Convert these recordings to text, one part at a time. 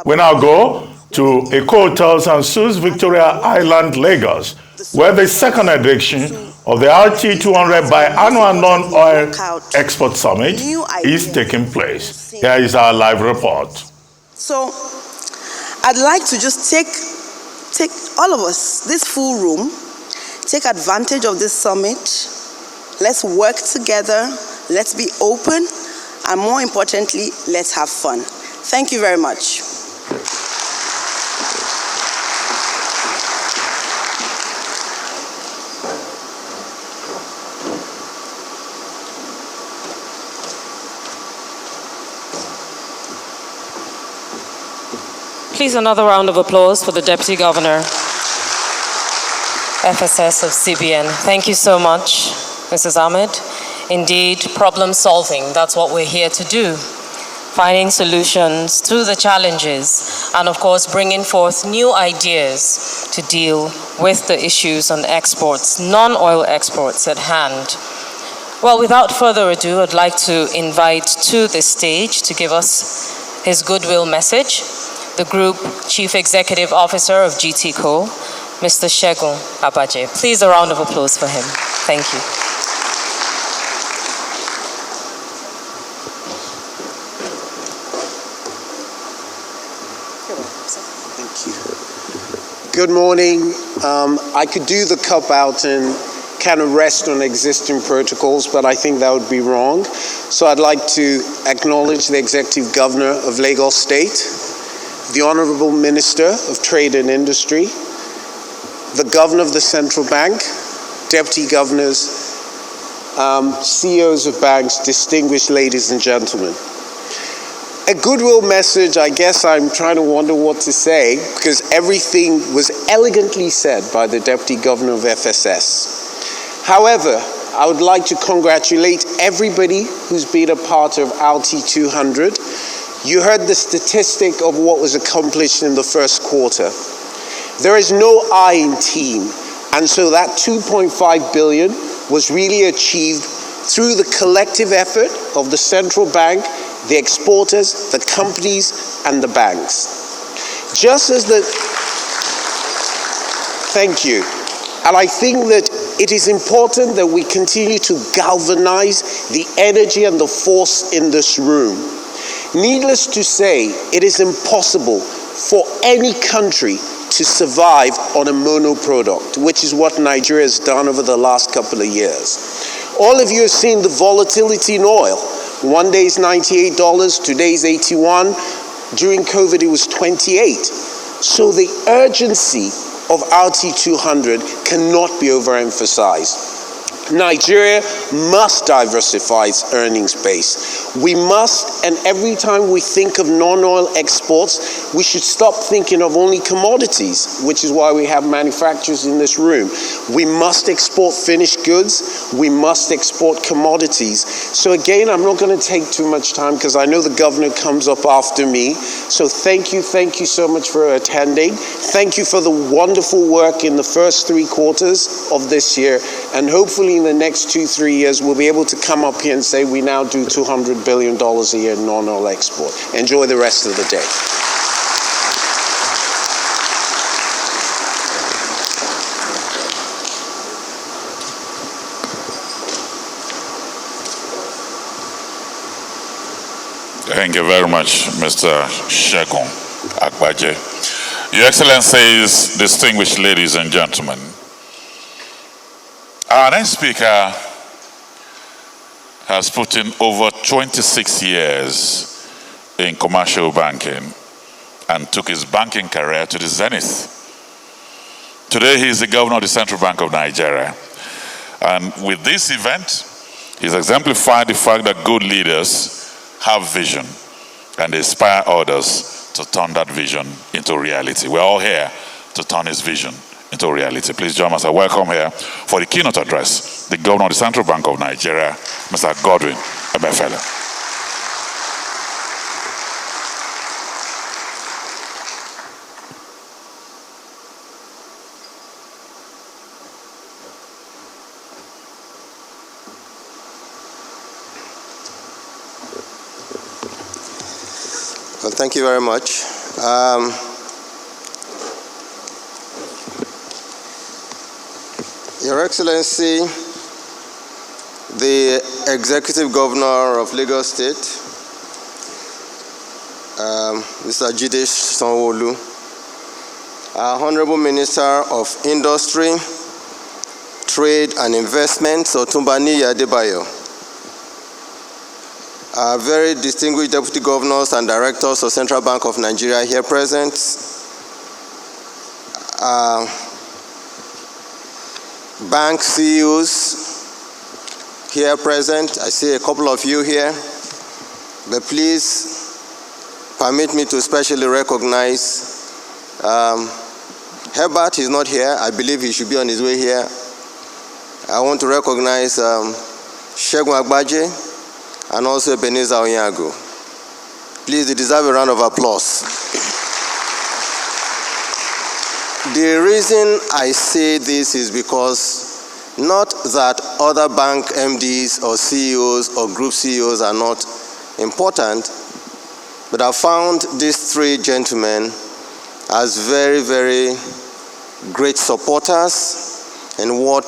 We now go to Eco Hotels and Suites, Victoria Island, Lagos, where the second edition of the RT200 Biannual Non-Oil Export Summit is taking place. Here is our live report. So, I'd like to just take all of us, this full room, take advantage of this summit. Let's work together, let's be open, and more importantly, let's have fun. Thank you very much. Please, another round of applause for the Deputy Governor, FSS of CBN. Thank you so much, Mrs. Ahmed. Indeed, problem solving, that's what we're here to do. Finding solutions to the challenges and, of course, bringing forth new ideas to deal with the issues on exports, non-oil exports at hand. Well, without further ado, I'd like to invite to the stage to give us his goodwill message the Group Chief Executive Officer of GTCO, Mr. Segun Agbaje. Please, a round of applause for him. Thank you. Thank you. Good morning. I could do the cop out and kind of rest on existing protocols, but I think that would be wrong. So I'd like to acknowledge the Executive Governor of Lagos State, the Honorable Minister of Trade and Industry, the Governor of the Central Bank, Deputy Governors, CEOs of banks, distinguished ladies and gentlemen. A goodwill message, I guess I'm trying to wonder what to say, because everything was elegantly said by the Deputy Governor of FSS. However, I would like to congratulate everybody who's been a part of RT200. You heard the statistic of what was accomplished in the first quarter. There is no I in team, and so that 2.5 billion was really achieved through the collective effort of the central bank, the exporters, the companies, and the banks. Just as the... Thank you. And I think that it is important that we continue to galvanize the energy and the force in this room. Needless to say, it is impossible for any country to survive on a mono product, which is what Nigeria has done over the last couple of years. All of you have seen the volatility in oil. One day is $98, today is 81. During COVID, it was 28. So the urgency of RT200 cannot be overemphasized. Nigeria must diversify its earnings base. We must, and every time we think of non-oil exports, we should stop thinking of only commodities, which is why we have manufacturers in this room. We must export finished goods. We must export commodities. So again, I'm not going to take too much time because I know the governor comes up after me. So thank you so much for attending. Thank you for the wonderful work in the first 3 quarters of this year, and hopefully in the next 2-3 years, we'll be able to come up here and say we now do $200 billion a year in non-oil export. Enjoy the rest of the day. Thank you very much, Mr. Segun Agbaje. Your Excellencies, distinguished ladies and gentlemen, our next speaker has put in over 26 years in commercial banking and took his banking career to the zenith. Today, he is the Governor of the Central Bank of Nigeria. And with this event, he's exemplified the fact that good leaders have vision and they inspire others to turn that vision into reality. We're all here to turn his vision into reality. Please join us. I welcome here for the keynote address, the Governor of the Central Bank of Nigeria, Mr. Godwin Emefiele. Well, thank you very much. Your Excellency, the Executive Governor of Lagos State, Mr. Jidesh Sanwo-Olu, our Honorable Minister of Industry, Trade and Investment, Otunba Niyi Adebayo, our very distinguished Deputy Governors and Directors of Central Bank of Nigeria here present, bank CEOs here present. I see a couple of you here, but please permit me to especially recognize Herbert. He's not here. I believe he should be on his way here. I want to recognize Segun Agbaje and also Ebenezer Onyago. Please, they deserve a round of applause. The reason I say this is because not that other bank MDs or CEOs or group CEOs are not important, but I found these three gentlemen as very, very great supporters in what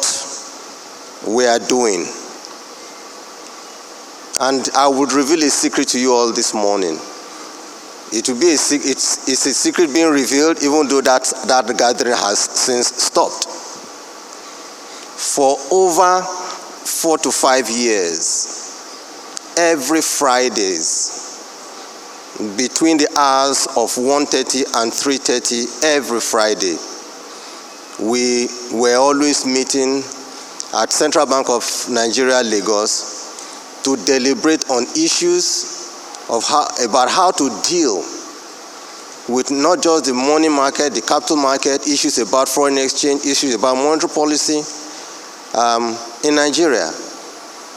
we are doing. And I would reveal a secret to you all this morning. It will be it's a secret being revealed, even though that gathering has since stopped. For over 4 to 5 years, every Fridays, between the hours of 1:30 and 3:30 every Friday, we were always meeting at Central Bank of Nigeria, Lagos, to deliberate on issues about how to deal with not just the money market, the capital market, issues about foreign exchange, issues about monetary policy in Nigeria.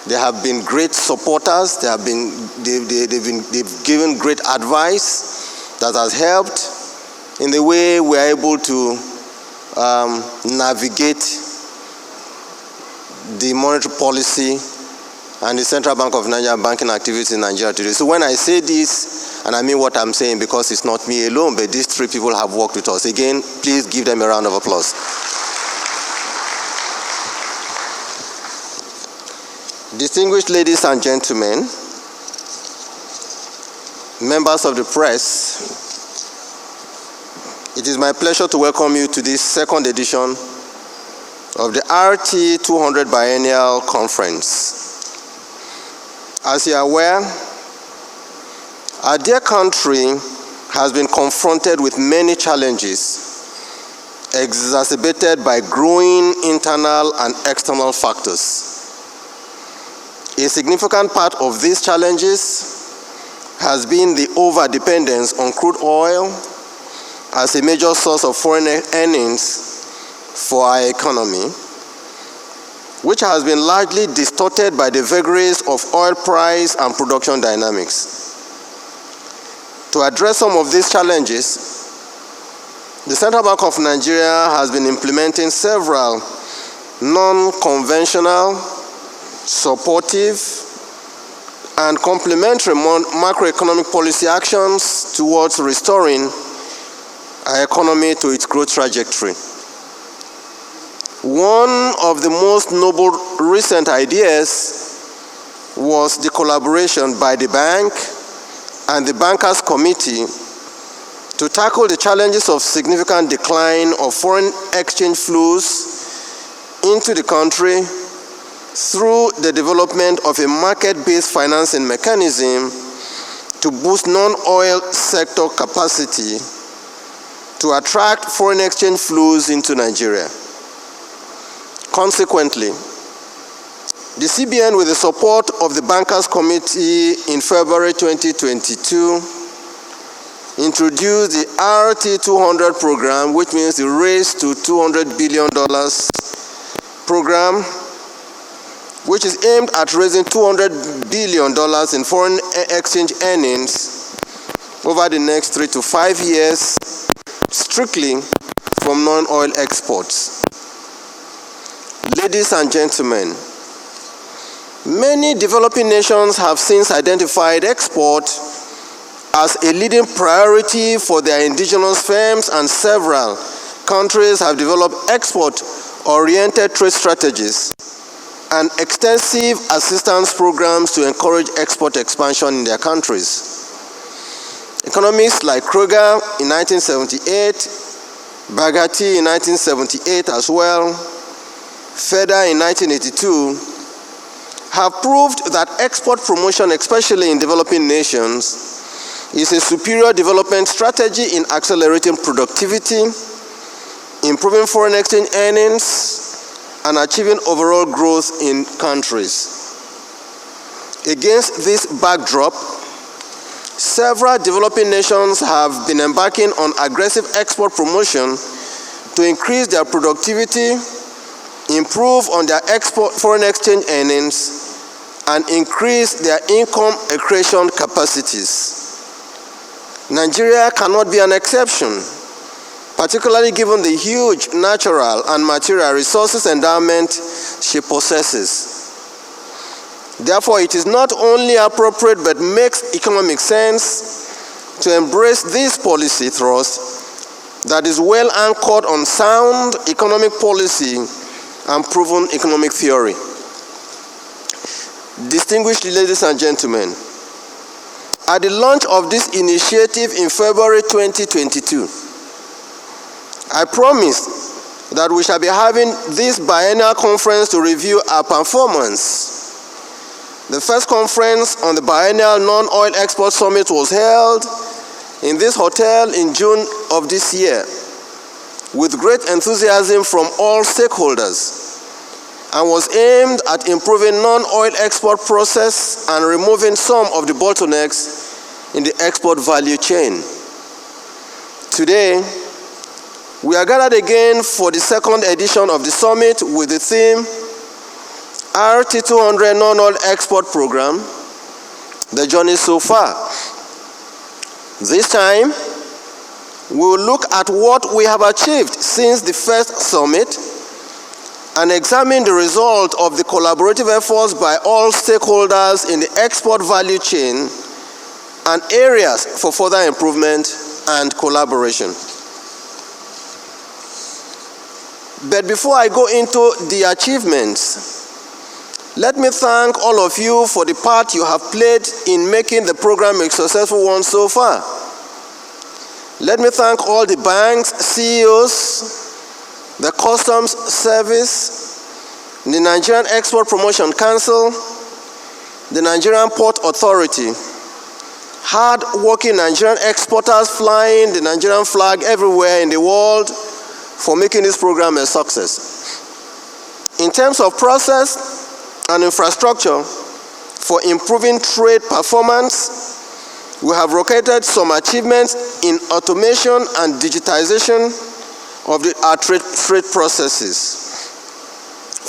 They have been great supporters. They've given great advice that has helped in the way we are able to navigate the monetary policy and the Central Bank of Nigeria banking activities in Nigeria today. So when I say this, and I mean what I'm saying because it's not me alone, but these three people have worked with us. Again, please give them a round of applause. Distinguished ladies and gentlemen, members of the press, it is my pleasure to welcome you to this second edition of the RT 200 Biennial Conference. As you are aware, our dear country has been confronted with many challenges, exacerbated by growing internal and external factors. A significant part of these challenges has been the over-dependence on crude oil as a major source of foreign earnings for our economy, which has been largely distorted by the vagaries of oil price and production dynamics. To address some of these challenges, the Central Bank of Nigeria has been implementing several non-conventional, supportive, and complementary macroeconomic policy actions towards restoring our economy to its growth trajectory. One of the most noble recent ideas was the collaboration by the bank and the Bankers Committee to tackle the challenges of significant decline of foreign exchange flows into the country through the development of a market-based financing mechanism to boost non-oil sector capacity to attract foreign exchange flows into Nigeria. Consequently, the CBN, with the support of the Bankers Committee in February 2022, introduced the RT200 program, which means the Race to $200 billion program, which is aimed at raising $200 billion in foreign exchange earnings over the next 3 to 5 years, strictly from non-oil exports. Ladies and gentlemen, many developing nations have since identified export as a leading priority for their indigenous firms, and several countries have developed export-oriented trade strategies and extensive assistance programs to encourage export expansion in their countries. Economists like Kruger in 1978, Bagati in 1978 as well, Feder in 1982, have proved that export promotion, especially in developing nations, is a superior development strategy in accelerating productivity, improving foreign exchange earnings, and achieving overall growth in countries. Against this backdrop, several developing nations have been embarking on aggressive export promotion to increase their productivity, improve on their foreign exchange earnings, and increase their income accretion capacities. Nigeria cannot be an exception, particularly given the huge natural and material resources endowment she possesses. Therefore, it is not only appropriate but makes economic sense to embrace this policy thrust that is well anchored on sound economic policy and proven economic theory. Distinguished ladies and gentlemen, at the launch of this initiative in February 2022, I promised that we shall be having this biennial conference to review our performance. The first conference on the biennial Non-Oil Export Summit was held in this hotel in June of this year with great enthusiasm from all stakeholders, and was aimed at improving non-oil export process and removing some of the bottlenecks in the export value chain. Today, we are gathered again for the second edition of the summit with the theme RT200 Non-Oil Export Program, the journey so far. This time, we will look at what we have achieved since the first summit and examine the result of the collaborative efforts by all stakeholders in the export value chain and areas for further improvement and collaboration. But before I go into the achievements, let me thank all of you for the part you have played in making the program a successful one so far. Let me thank all the banks, CEOs, the Customs Service, the Nigerian Export Promotion Council, the Nigerian Port Authority, hard-working Nigerian exporters flying the Nigerian flag everywhere in the world for making this program a success. In terms of process and infrastructure for improving trade performance, we have rocketed some achievements in automation and digitization of our trade processes.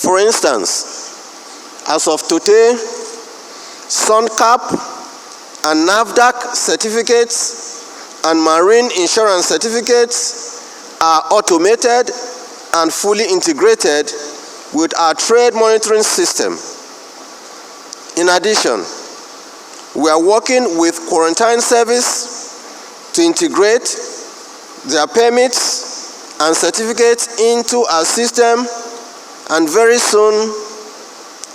For instance, as of today, SUNCAP and NAFDAC certificates and marine insurance certificates are automated and fully integrated with our trade monitoring system. In addition, we are working with Quarantine Service to integrate their permits and certificates into our system, and very soon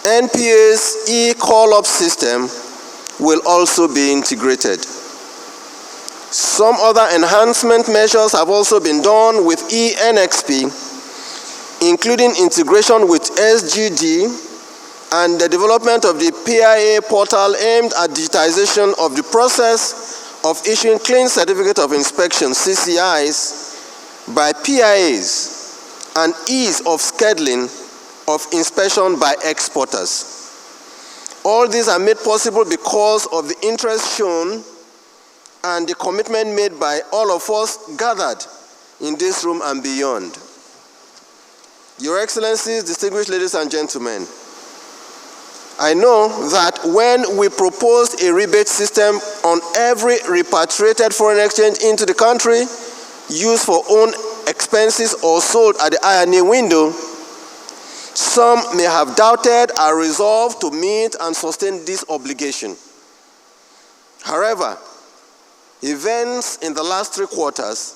NPA's e-call-up system will also be integrated. Some other enhancement measures have also been done with eNXP, including integration with SGD and the development of the PIA portal aimed at digitization of the process of issuing Clean Certificate of Inspection, CCIs, by PIAs, and ease of scheduling of inspection by exporters. All these are made possible because of the interest shown and the commitment made by all of us gathered in this room and beyond. Your Excellencies, distinguished ladies and gentlemen, I know that when we proposed a rebate system on every repatriated foreign exchange into the country, used for own expenses or sold at the INA window, some may have doubted our resolve to meet and sustain this obligation. However, Events in the last 3 quarters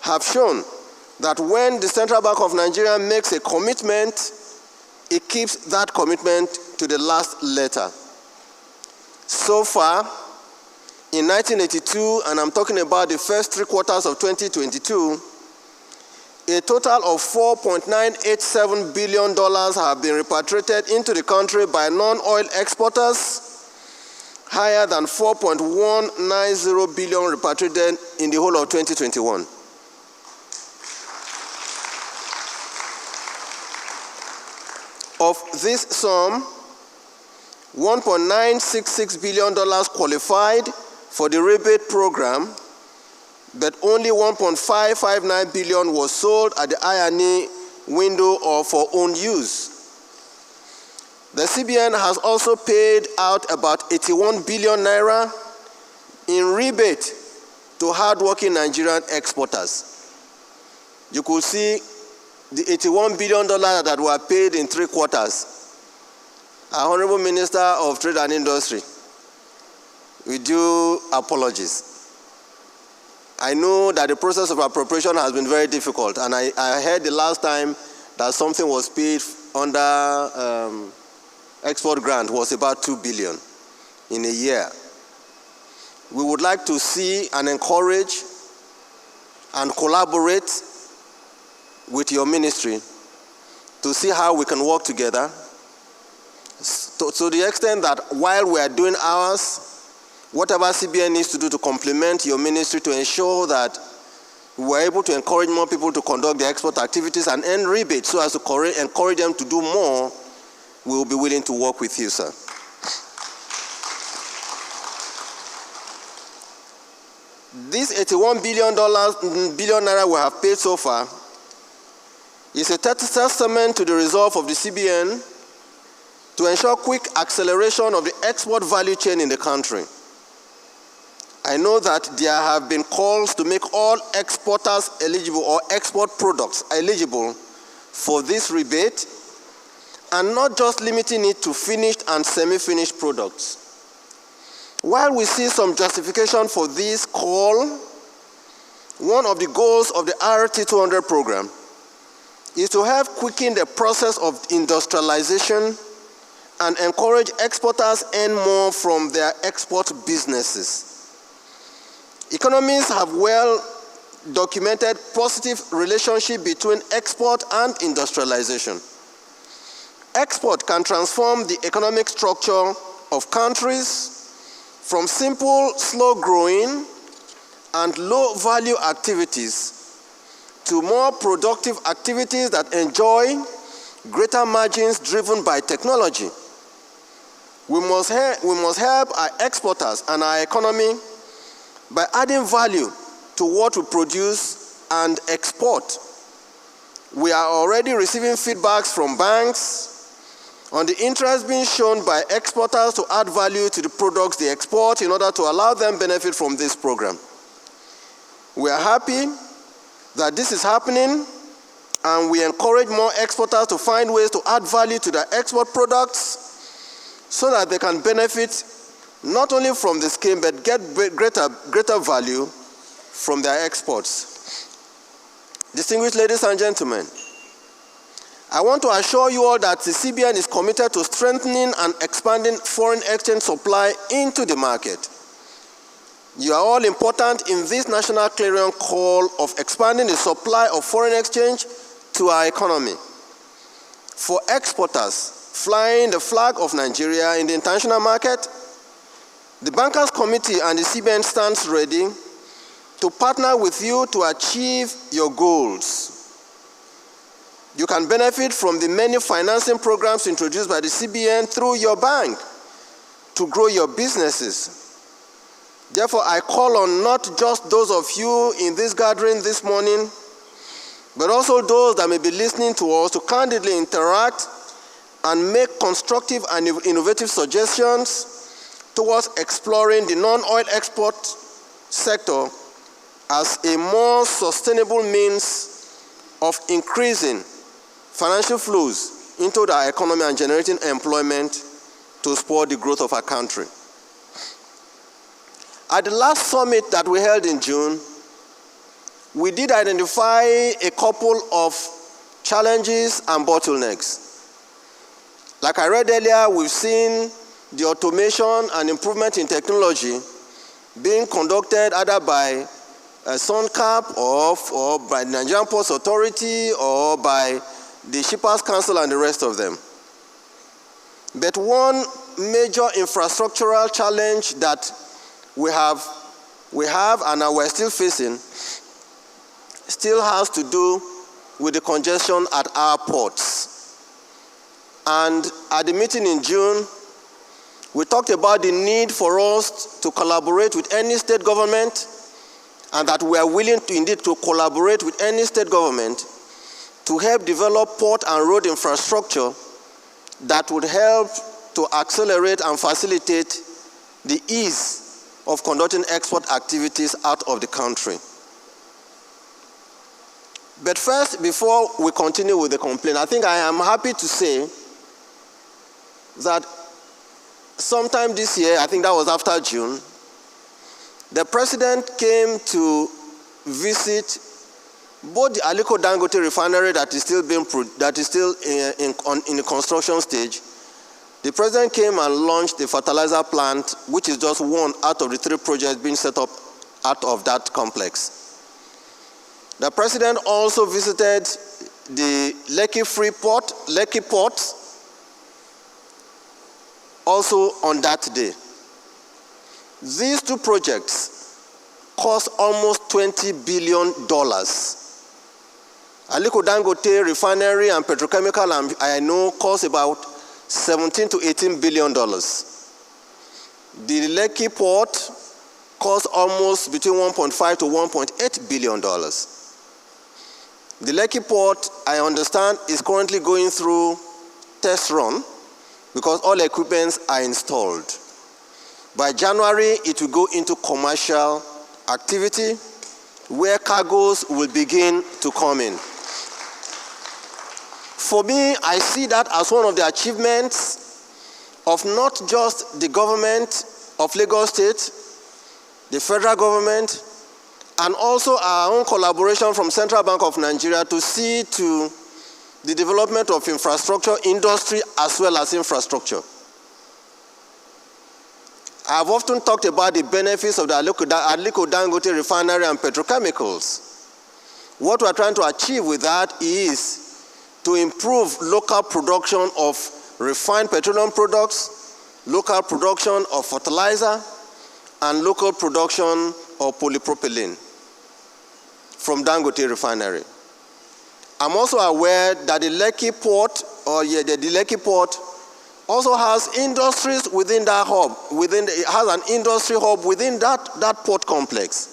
have shown that when the Central Bank of Nigeria makes a commitment, it keeps that commitment to the last letter. So far, in 1982, and I'm talking about the first 3 quarters of 2022, a total of $4.987 billion have been repatriated into the country by non-oil exporters, higher than $4.190 billion repatriated in the whole of 2021. Of this sum, $1.966 billion qualified for the rebate program, but only $1.559 billion was sold at the I&E window or for own use. The CBN has also paid out about 81 billion naira in rebate to hardworking Nigerian exporters. You could see the $81 billion that were paid in 3 quarters. Our Honorable Minister of Trade and Industry, with due apologies. I know that the process of appropriation has been very difficult, and I heard the last time that something was paid under export grant was about 2 billion in a year. We would like to see and encourage and collaborate with your ministry to see how we can work together to the extent that while we are doing ours, whatever CBN needs to do to complement your ministry to ensure that we're able to encourage more people to conduct their export activities and earn rebates so as to encourage them to do more, we will be willing to work with you, sir. This $81 billion naira we have paid so far is a testament to the resolve of the CBN to ensure quick acceleration of the export value chain in the country. I know that there have been calls to make all exporters eligible or export products eligible for this rebate, and not just limiting it to finished and semi-finished products. While we see some justification for this call, one of the goals of the RT200 program is to help quicken the process of industrialization and encourage exporters earn more from their export businesses. Economists have well documented positive relationship between export and industrialization. Export can transform the economic structure of countries from simple, slow-growing and low-value activities to more productive activities that enjoy greater margins driven by technology. We must help our exporters and our economy by adding value to what we produce and export. We are already receiving feedbacks from banks on the interest being shown by exporters to add value to the products they export in order to allow them benefit from this program. We are happy that this is happening, and we encourage more exporters to find ways to add value to their export products so that they can benefit not only from the scheme but get greater value from their exports. Distinguished ladies and gentlemen, I want to assure you all that the CBN is committed to strengthening and expanding foreign exchange supply into the market. You are all important in this national clarion call of expanding the supply of foreign exchange to our economy. For exporters flying the flag of Nigeria in the international market, the Bankers Committee and the CBN stands ready to partner with you to achieve your goals. You can benefit from the many financing programs introduced by the CBN through your bank to grow your businesses. Therefore, I call on not just those of you in this gathering this morning, but also those that may be listening to us to candidly interact and make constructive and innovative suggestions towards exploring the non-oil export sector as a more sustainable means of increasing financial flows into our economy and generating employment to support the growth of our country. At the last summit that we held in June, we did identify a couple of challenges and bottlenecks. Like I read earlier, we've seen the automation and improvement in technology being conducted either by SONCAP or by the Nigerian Ports Authority or by the Shippers Council and the rest of them. But one major infrastructural challenge that we have and we're still facing still has to do with the congestion at our ports. And at the meeting in June, we talked about the need for us to collaborate with any state government, and that we are willing to indeed to collaborate with any state government to help develop port and road infrastructure that would help to accelerate and facilitate the ease of conducting export activities out of the country. But first, before we continue with the complaint, I think I am happy to say that sometime this year, I think that was after June, the president came to visit both the Aliko Dangote refinery that is still in the construction stage. The president came and launched the fertilizer plant, which is just one out of the 3 projects being set up out of that complex. The president also visited the Lekki Port, also on that day. These 2 projects cost almost $20 billion. Aliko Dangote refinery and petrochemical, I know, cost about $17 to $18 billion. The Lekki Port cost almost between $1.5 to $1.8 billion. The Lekki Port, I understand, is currently going through test run because all equipments are installed. By January, it will go into commercial activity where cargoes will begin to come in. For me, I see that as one of the achievements of not just the government of Lagos State, the federal government, and also our own collaboration from Central Bank of Nigeria to see to the development of infrastructure, industry, as well as infrastructure. I've often talked about the benefits of the Aliko Dangote refinery and petrochemicals. What we're trying to achieve with that is to improve local production of refined petroleum products, local production of fertilizer, and local production of polypropylene from Dangote refinery. I'm also aware that the Lekki Port, the Lekki Port also has industries within that hub. It has an industry hub within that port complex.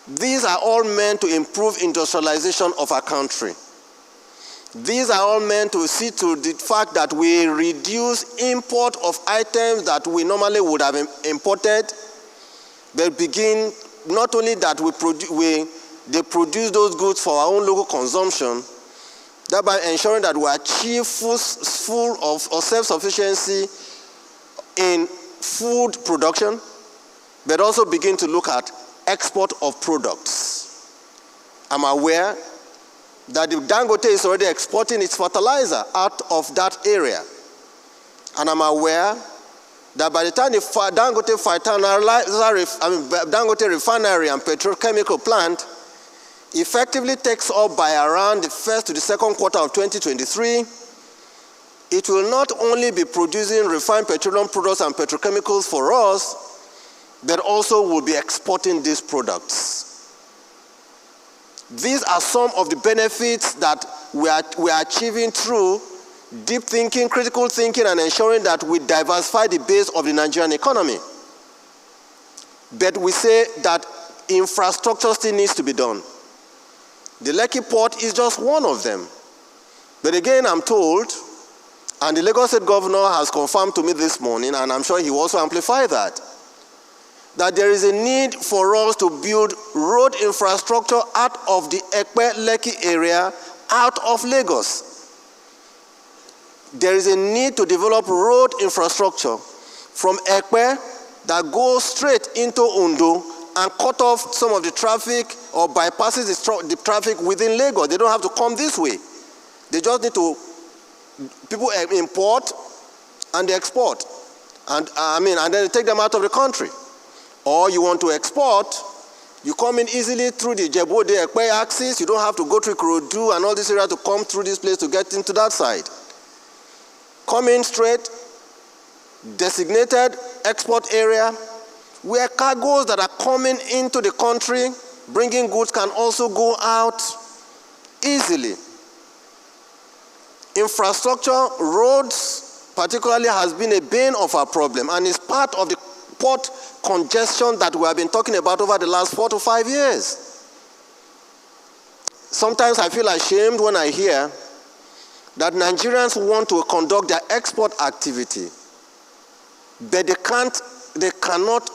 These are all meant to improve industrialization of our country. These are all meant to see to the fact that we reduce import of items that we normally would have imported, but begin not only that they produce those goods for our own local consumption, thereby ensuring that we achieve full self-sufficiency in food production, but also begin to look at export of products. I'm aware that the Dangote is already exporting its fertilizer out of that area. And I'm aware that by the time the Dangote refinery and petrochemical plant effectively takes up by around the first to the second quarter of 2023, it will not only be producing refined petroleum products and petrochemicals for us, but also will be exporting these products. These are some of the benefits that we are achieving through deep thinking, critical thinking, and ensuring that we diversify the base of the Nigerian economy. But we say that infrastructure still needs to be done. The Lekki Port is just one of them. But again, I'm told, and the Lagos State Governor has confirmed to me this morning, and I'm sure he will also amplify that there is a need for us to build road infrastructure out of the Ekpe-Lekki area, out of Lagos. There is a need to develop road infrastructure from Ekpe that goes straight into Ondo and cut off some of the traffic or bypasses the traffic within Lagos. They don't have to come this way. They just need to, people import and they export. And then they take them out of the country. Or you want to export, you come in easily through the Jebode-Ekpe axis. You don't have to go through Ikorodu and all this area to come through this place to get into that side. Come in straight, designated export area, where cargoes that are coming into the country, bringing goods, can also go out easily. Infrastructure, roads particularly, has been a bane of our problem and is part of the port congestion that we have been talking about over the last 4 to 5 years. Sometimes I feel ashamed when I hear that Nigerians want to conduct their export activity, but they cannot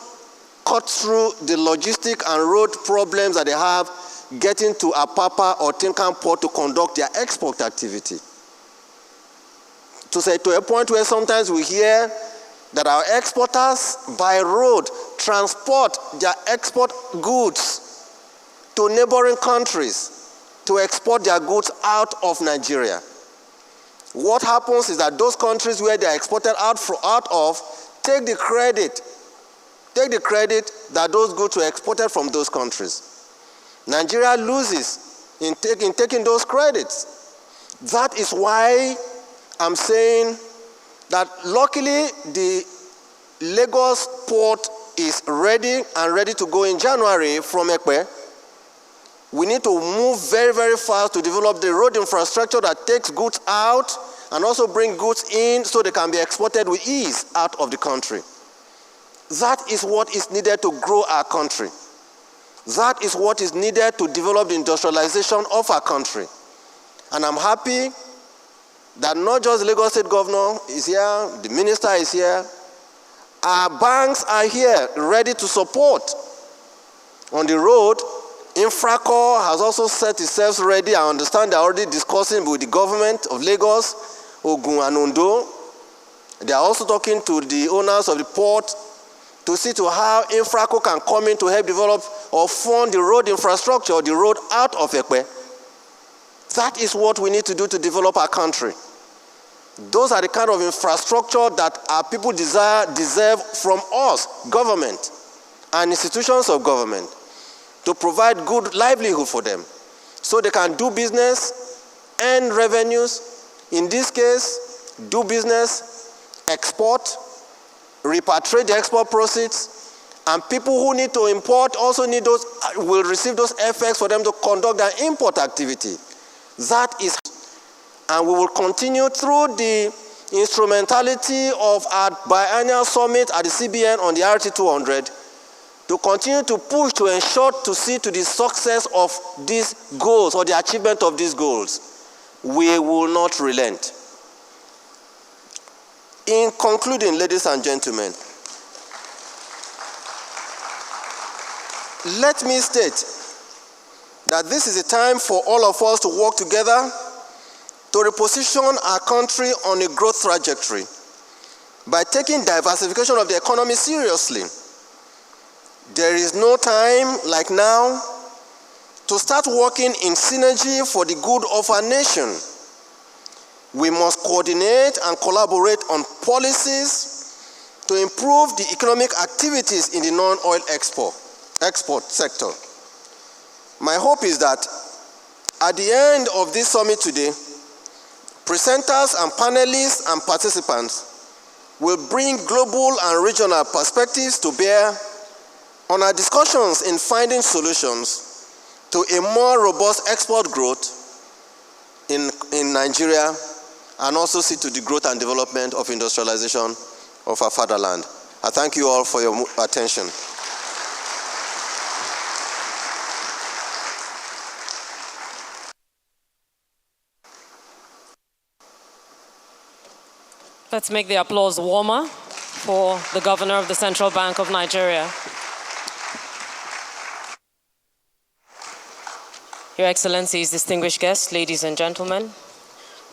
cut through the logistic and road problems that they have getting to Apapa or Tinkan Port to conduct their export activity. To a point where sometimes we hear that our exporters by road transport their export goods to neighboring countries to export their goods out of Nigeria. What happens is that those countries where they are exported out of take the credit that those goods were exported from those countries. Nigeria loses in taking those credits. That is why I'm saying that luckily the Lagos port is ready to go in January from Ekpe. We need to move very, very fast to develop the road infrastructure that takes goods out and also bring goods in so they can be exported with ease out of the country. That is what is needed to grow our country. That is what is needed to develop the industrialization of our country. And I'm happy that not just the Lagos State Governor is here, the Minister is here, our banks are here ready to support. On the road, Infracore has also set itself ready. I understand they're already discussing with the government of Lagos, Ogun and Ondo. They are also talking to the owners of the port to see to how Infraco can come in to help develop or fund the road infrastructure, or the road out of Ekpe. That is what we need to do to develop our country. Those are the kind of infrastructure that our people deserve from us, government and institutions of government, to provide good livelihood for them so they can do business, earn revenues, in this case, do business, export, repatriate the export proceeds, and people who need to import also will receive those effects for them to conduct their import activity. That is, and we will continue through the instrumentality of our biennial summit at the CBN on the RT200 to continue to push to ensure to see to the success of these goals or the achievement of these goals. We will not relent. In concluding, ladies and gentlemen, let me state that this is a time for all of us to work together to reposition our country on a growth trajectory by taking diversification of the economy seriously. There is no time like now to start working in synergy for the good of our nation. We must coordinate and collaborate on policies to improve the economic activities in the non-oil export sector. My hope is that at the end of this summit today, presenters and panelists and participants will bring global and regional perspectives to bear on our discussions in finding solutions to a more robust export growth in Nigeria, and also see to the growth and development of industrialization of our fatherland. I thank you all for your attention. Let's make the applause warmer for the Governor of the Central Bank of Nigeria. Your Excellencies, distinguished guests, ladies and gentlemen,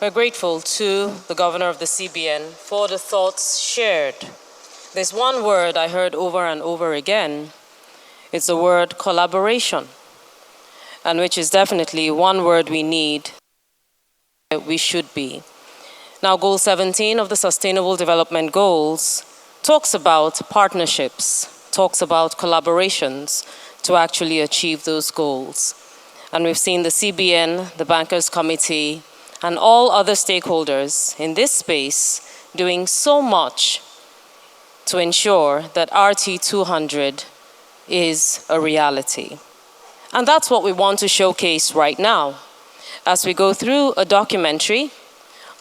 we're grateful to the Governor of the CBN for the thoughts shared There's one word I heard over and over again. It's the word collaboration, and which is definitely one word we need, we should be. Now, Goal 17 of the Sustainable Development Goals talks about partnerships, talks about collaborations to actually achieve those goals. And we've seen the CBN, the Bankers Committee, and all other stakeholders in this space doing so much to ensure that RT200 is a reality. And that's what we want to showcase right now as we go through a documentary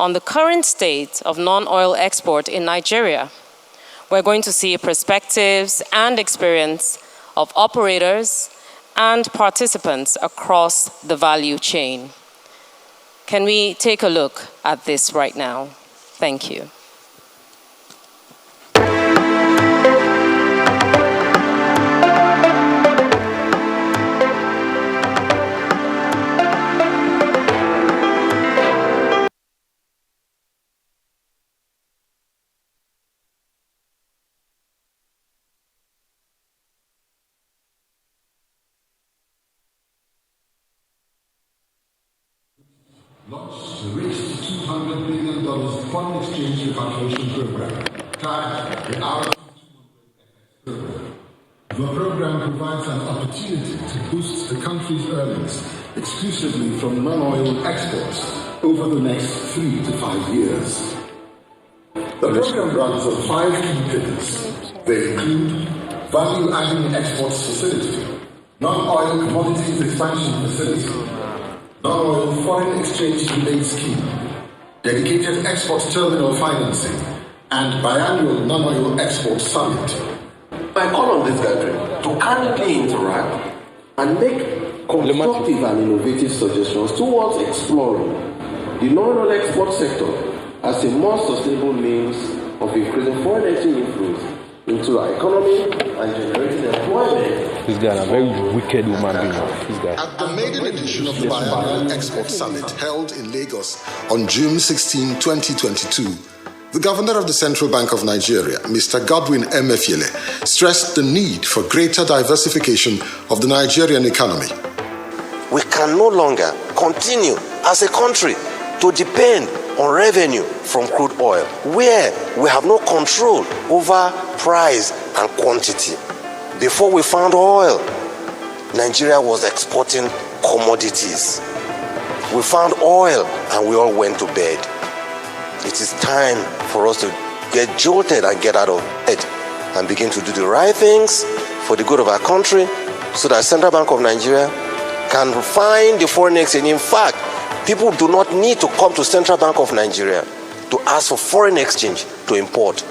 on the current state of non-oil export in Nigeria. We're going to see perspectives and experience of operators and participants across the value chain. Can we take a look at this right now? Thank you. Launched the Race to $200 billion foreign exchange repatriation program, tagged the RT200 program. The program provides an opportunity to boost the country's earnings exclusively from non-oil exports over the next 3 to 5 years. The program runs on 5 key pillars. They include value-adding exports facility, non-oil commodities expansion facility, non-oil foreign exchange rebate scheme, dedicated export terminal financing, and biannual non-oil export summit. I call on this gathering to candidly interact and make constructive and innovative suggestions towards exploring the non-oil export sector as a more sustainable means of increasing foreign exchange inflows into our economy and generating employment. This guy is a very wicked woman being. This guy. At the maiden edition of the Biannual Export Summit held in Lagos on June 16, 2022, the Governor of the Central Bank of Nigeria, Mr. Godwin Emefiele, stressed the need for greater diversification of the Nigerian economy. We can no longer continue as a country to depend on revenue from crude oil, where we have no control over price and quantity. Before we found oil, Nigeria was exporting commodities. We found oil and we all went to bed. It is time for us to get jolted and get out of bed and begin to do the right things for the good of our country so that Central Bank of Nigeria can find the foreign exchange. In fact, people do not need to come to Central Bank of Nigeria to ask for foreign exchange to import.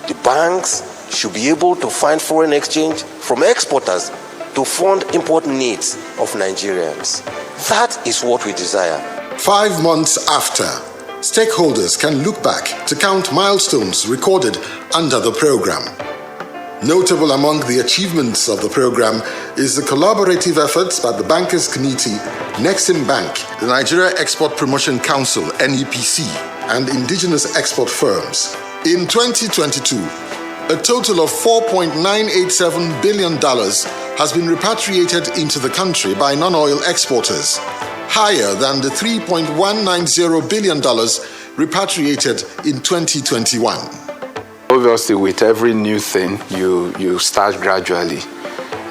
The banks should be able to find foreign exchange from exporters to fund import needs of Nigerians. That is what we desire. 5 months after, stakeholders can look back to count milestones recorded under the program. Notable among the achievements of the program is the collaborative efforts by the Bankers Committee, Nexim Bank, the Nigeria Export Promotion Council, NEPC, and indigenous export firms. In 2022, a total of $4.987 billion has been repatriated into the country by non-oil exporters, higher than the $3.190 billion repatriated in 2021. Obviously, with every new thing, you start gradually.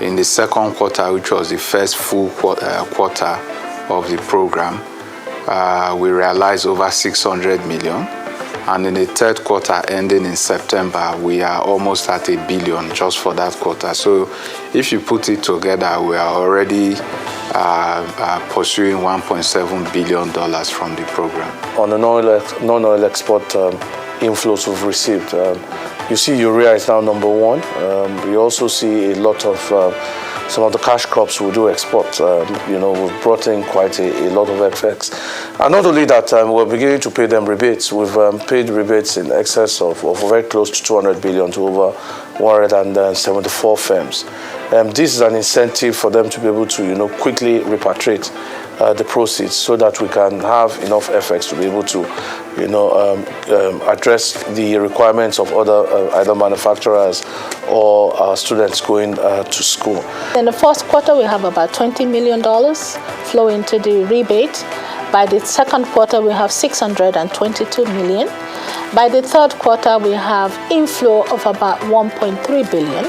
In the second quarter, which was the first full quarter of the program, we realized over 600 million. And in the third quarter, ending in September, we are almost at $1 billion just for that quarter. So if you put it together, we are already pursuing $1.7 billion from the program. On the non-oil export inflows we've received, you see urea is now number one. We also see a lot of some of the cash crops we do export. We've brought in quite a lot of FX. And not only that, we're beginning to pay them rebates. We've paid rebates in excess of very close to 200 billion to over 174 firms. This is an incentive for them to be able to, quickly repatriate the proceeds so that we can have enough effects to be able to, address the requirements of other either manufacturers or students going to school. In the first quarter, we have about $20 million flow into the rebate. By the second quarter, we have $622 million. By the third quarter, we have inflow of about $1.3 billion,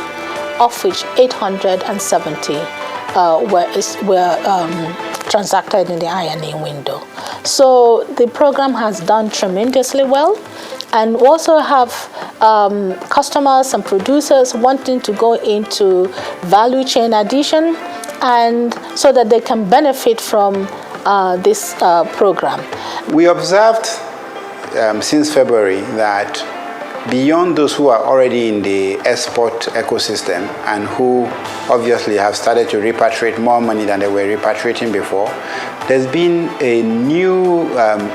of which 870 were transacted in the I&E window. So the program has done tremendously well, and we also have customers and producers wanting to go into value chain addition, and so that they can benefit from this program. We observed since February that beyond those who are already in the export ecosystem and who obviously have started to repatriate more money than they were repatriating before, there's been a new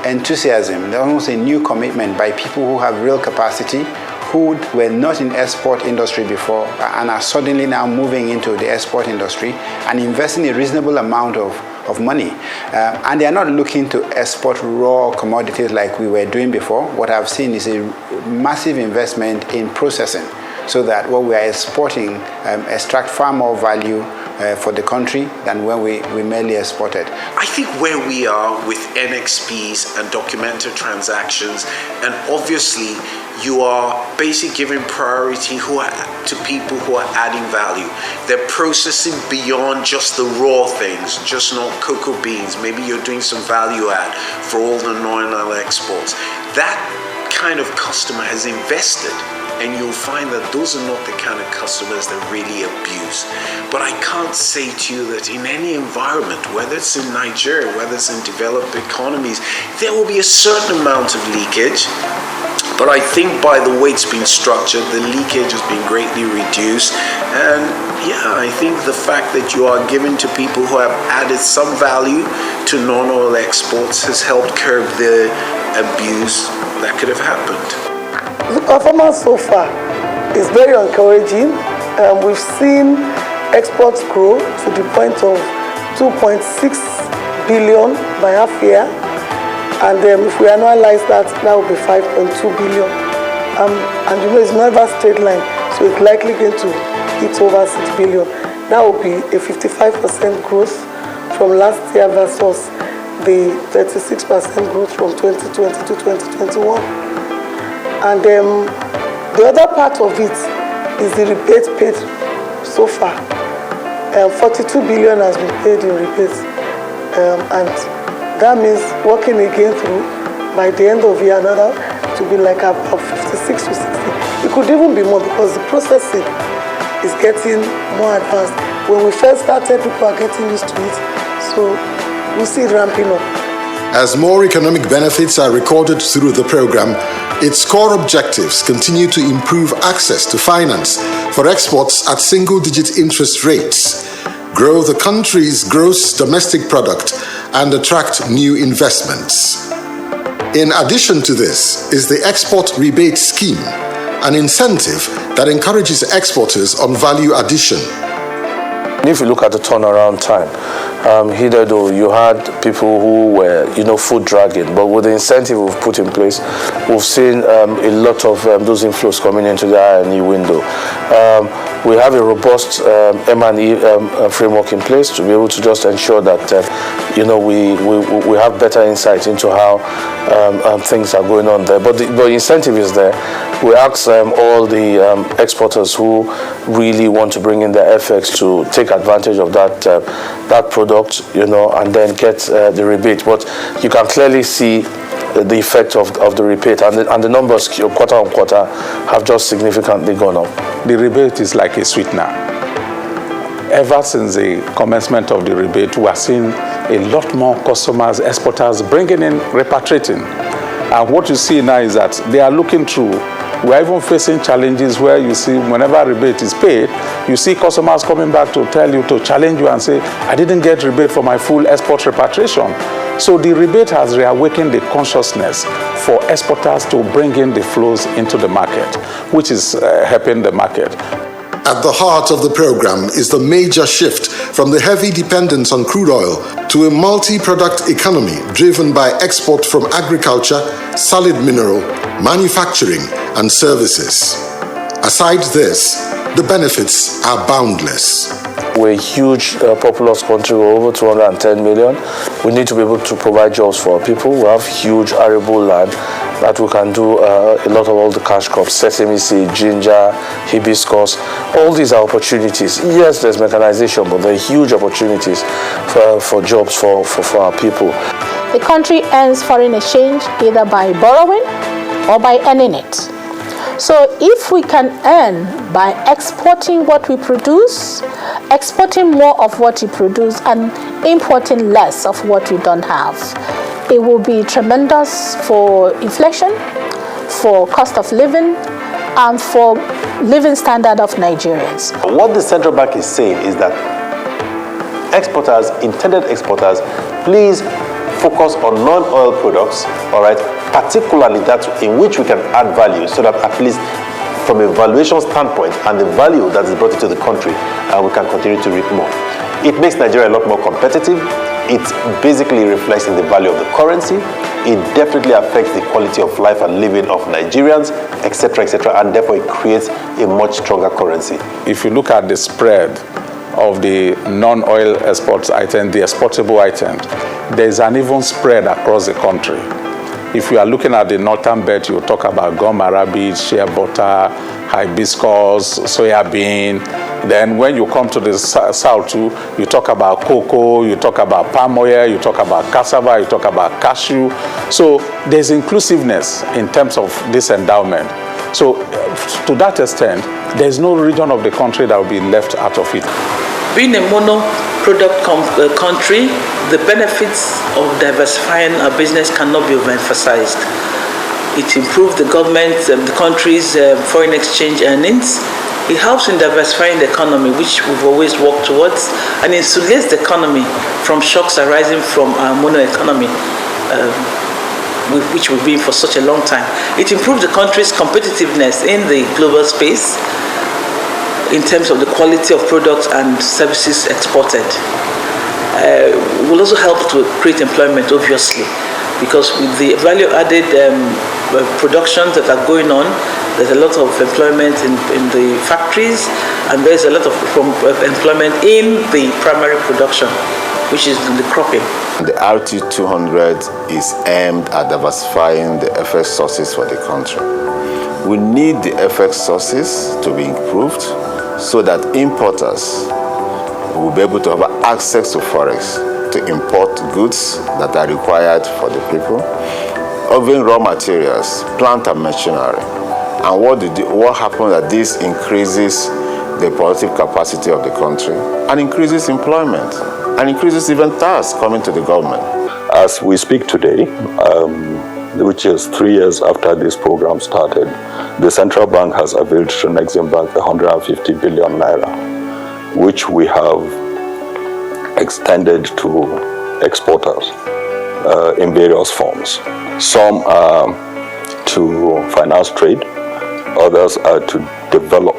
enthusiasm, almost a new commitment by people who have real capacity, who were not in export industry before and are suddenly now moving into the export industry and investing a reasonable amount of money. And they are not looking to export raw commodities like we were doing before. What I've seen is a massive investment in processing, so that what we are exporting extract far more value for the country than when we merely exported. I think where we are with NXPs and documented transactions, and obviously you are basically giving priority to people who are adding value. They're processing beyond just the raw things, just not cocoa beans. Maybe you're doing some value add for all the non-oil exports. That kind of customer has invested, and you'll find that those are not the kind of customers that really abuse. But I can't say to you that in any environment, whether it's in Nigeria, whether it's in developed economies, there will be a certain amount of leakage. But I think by the way it's been structured, the leakage has been greatly reduced. And yeah, I think the fact that you are giving to people who have added some value to non-oil exports has helped curb the abuse that could have happened. The performance so far is very encouraging. We've seen exports grow to the point of 2.6 billion by half year. And if we annualize that, that will be 5.2 billion. And it's never straight line, so it's likely going to hit over 6 billion. That will be a 55% growth from last year versus the 36% growth from 2020 to 2021. And the other part of it is the rebate paid so far. 42 billion has been paid in rebates. And that means working again through, by the end of year, another to be like about 56 to 60. It could even be more because the processing is getting more advanced. When we first started, people are getting used to it. So we see it ramping up. As more economic benefits are recorded through the program, its core objectives continue to improve access to finance for exports at single-digit interest rates, grow the country's gross domestic product, and attract new investments. In addition to this is the Export Rebate Scheme, an incentive that encourages exporters on value addition. If you look at the turnaround time, hitherto you had people who were, foot dragging, but with the incentive we've put in place, we've seen a lot of those inflows coming into the I&E window. We have a robust M&E framework in place to be able to just ensure that we have better insight into how things are going on there. But the incentive is there. We ask all the exporters who really want to bring in their FX to take advantage of that product, and then get the rebate. But you can clearly see the effect of the rebate, and the numbers quarter on quarter have just significantly gone up. The rebate is like a sweetener. Ever since the commencement of the rebate, we are seeing a lot more customers, exporters bringing in, repatriating. And what you see now is that they are looking through. We are even facing challenges where you see whenever rebate is paid, you see customers coming back to tell you, to challenge you and say, I didn't get rebate for my full export repatriation. So the rebate has reawakened the consciousness for exporters to bring in the flows into the market, which is helping the market. At the heart of the program is the major shift from the heavy dependence on crude oil to a multi-product economy driven by export from agriculture, solid mineral, manufacturing, and services. Aside this, the benefits are boundless. We're a huge populous country, we're over 210 million. We need to be able to provide jobs for our people. We have huge arable land that we can do a lot of all the cash crops, sesame seed, ginger, hibiscus. All these are opportunities. Yes, there's mechanization, but there are huge opportunities for jobs for our people. The country earns foreign exchange either by borrowing or by earning it. So if we can earn by exporting what we produce, exporting more of what we produce and importing less of what we don't have, it will be tremendous for inflation, for cost of living, and for living standard of Nigerians. What the central bank is saying is that exporters, intended exporters, please focus on non-oil products, all right, particularly that in which we can add value, so that at least from a valuation standpoint and the value that is brought into the country, we can continue to reap more. It makes Nigeria a lot more competitive. It basically reflects in the value of the currency. It definitely affects the quality of life and living of Nigerians, etc., and therefore it creates a much stronger currency. If you look at the spread of the non-oil exports items, the exportable items, there's an even spread across the country. If you are looking at the northern belt, you talk about gum arabic, shea butter, hibiscus, soya bean. Then when you come to the south too, you talk about cocoa, you talk about palm oil, you talk about cassava, you talk about cashew. So there's inclusiveness in terms of this endowment. So to that extent, there's no region of the country that will be left out of it. Being a mono-product country, the benefits of diversifying our business cannot be overemphasized. It improves the government, the country's foreign exchange earnings. It helps in diversifying the economy, which we've always worked towards, and insulates the economy from shocks arising from our mono economy, which we've been for such a long time. It improves the country's competitiveness in the global space, in terms of the quality of products and services exported. It will also help to create employment, obviously, because with the value-added productions that are going on, there's a lot of employment in the factories, and there's a lot of employment in the primary production, which is the cropping. The RT200 is aimed at diversifying the FX sources for the country. We need the FX sources to be improved, so that importers will be able to have access to forex to import goods that are required for the people, even raw materials, plant and machinery. And what happens that this increases the productive capacity of the country and increases employment and increases even tax coming to the government. As we speak today, which is 3 years after this program started, the central bank has availed to Exim Bank 150 billion naira, which we have extended to exporters in various forms. Some are to finance trade, others are to develop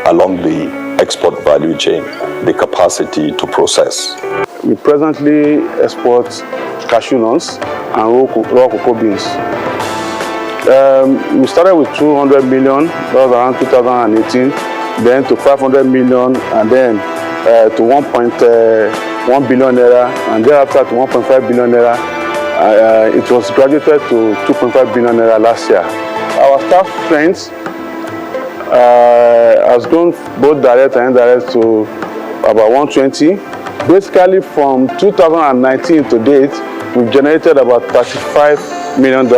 along the export value chain the capacity to process. We presently export cashew nuts and raw cocoa beans. We started with 200 million, that was around 2018, then to 500 million, and then to 1.1 billion naira, and thereafter to 1.5 billion naira. It was graduated to 2.5 billion naira last year. Our staff strength has grown both direct and indirect to about 120. Basically, from 2019 to date, we've generated about $35 million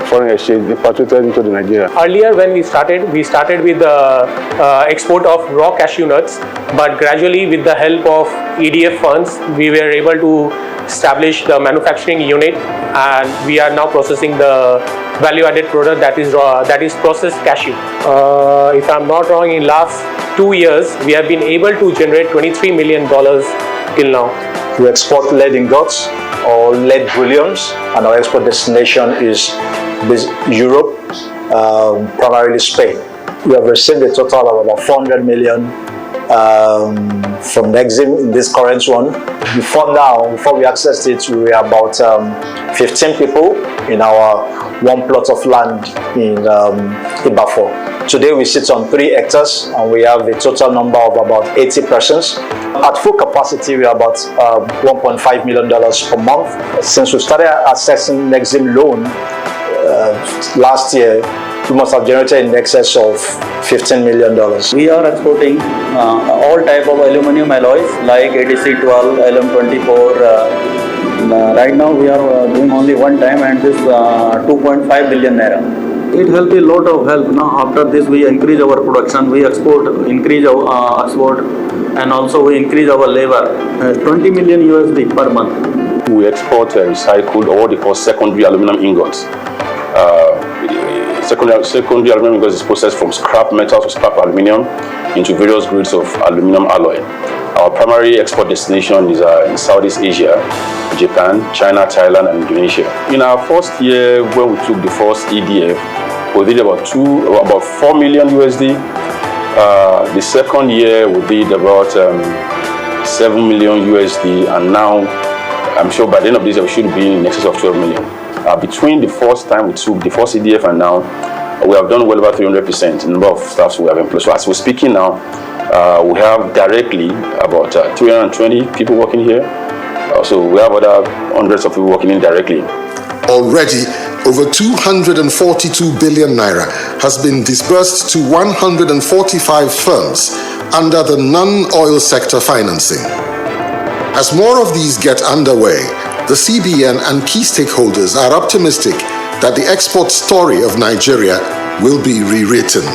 foreign exchange repatriated into Nigeria. Earlier, when we started with the export of raw cashew nuts, but gradually, with the help of EDF funds, we were able to establish the manufacturing unit, and we are now processing the value-added product that is processed cashew. If I'm not wrong, in last 2 years, we have been able to generate $23 million till now. We export lead ingots or lead bullions, and our export destination is Europe, primarily Spain. We have received a total of about 400 million from Nexim in this current one. Before we accessed it, we were about 15 people in our one plot of land in Ibafo. Today we sit on 3 hectares and we have a total number of about 80 persons. At full capacity, we are about $1.5 million per month. Since we started accessing Nexim loan last year, we must have generated in excess of $15 million. We are exporting all type of aluminum alloys like ADC12, LM24. Right now we are doing only one time, and this 2.5 billion naira. It helps a lot of help. Now after this we increase our production, we increase our export, and also we increase our labor. 20 million USD per month. We export recycled or what they call secondary aluminum ingots. Secondary aluminum ingots is processed from scrap metals or scrap aluminum into various grades of aluminum alloy. Our primary export destination is in Southeast Asia, Japan, China, Thailand, and Indonesia. In our first year, when we took the first EDF, we did about 4 million USD. The second year, we did about 7 million USD, and now I'm sure by the end of this year we should be in excess of 12 million. Between the first time we took the first EDF and now, we have done well over 300% in number of staffs we have employed. So as we're speaking now, we have directly about 320 people working here. So we have other hundreds of people working indirectly. Already, over 242 billion naira has been disbursed to 145 firms under the non-oil sector financing. As more of these get underway, the CBN and key stakeholders are optimistic that the export story of Nigeria will be rewritten.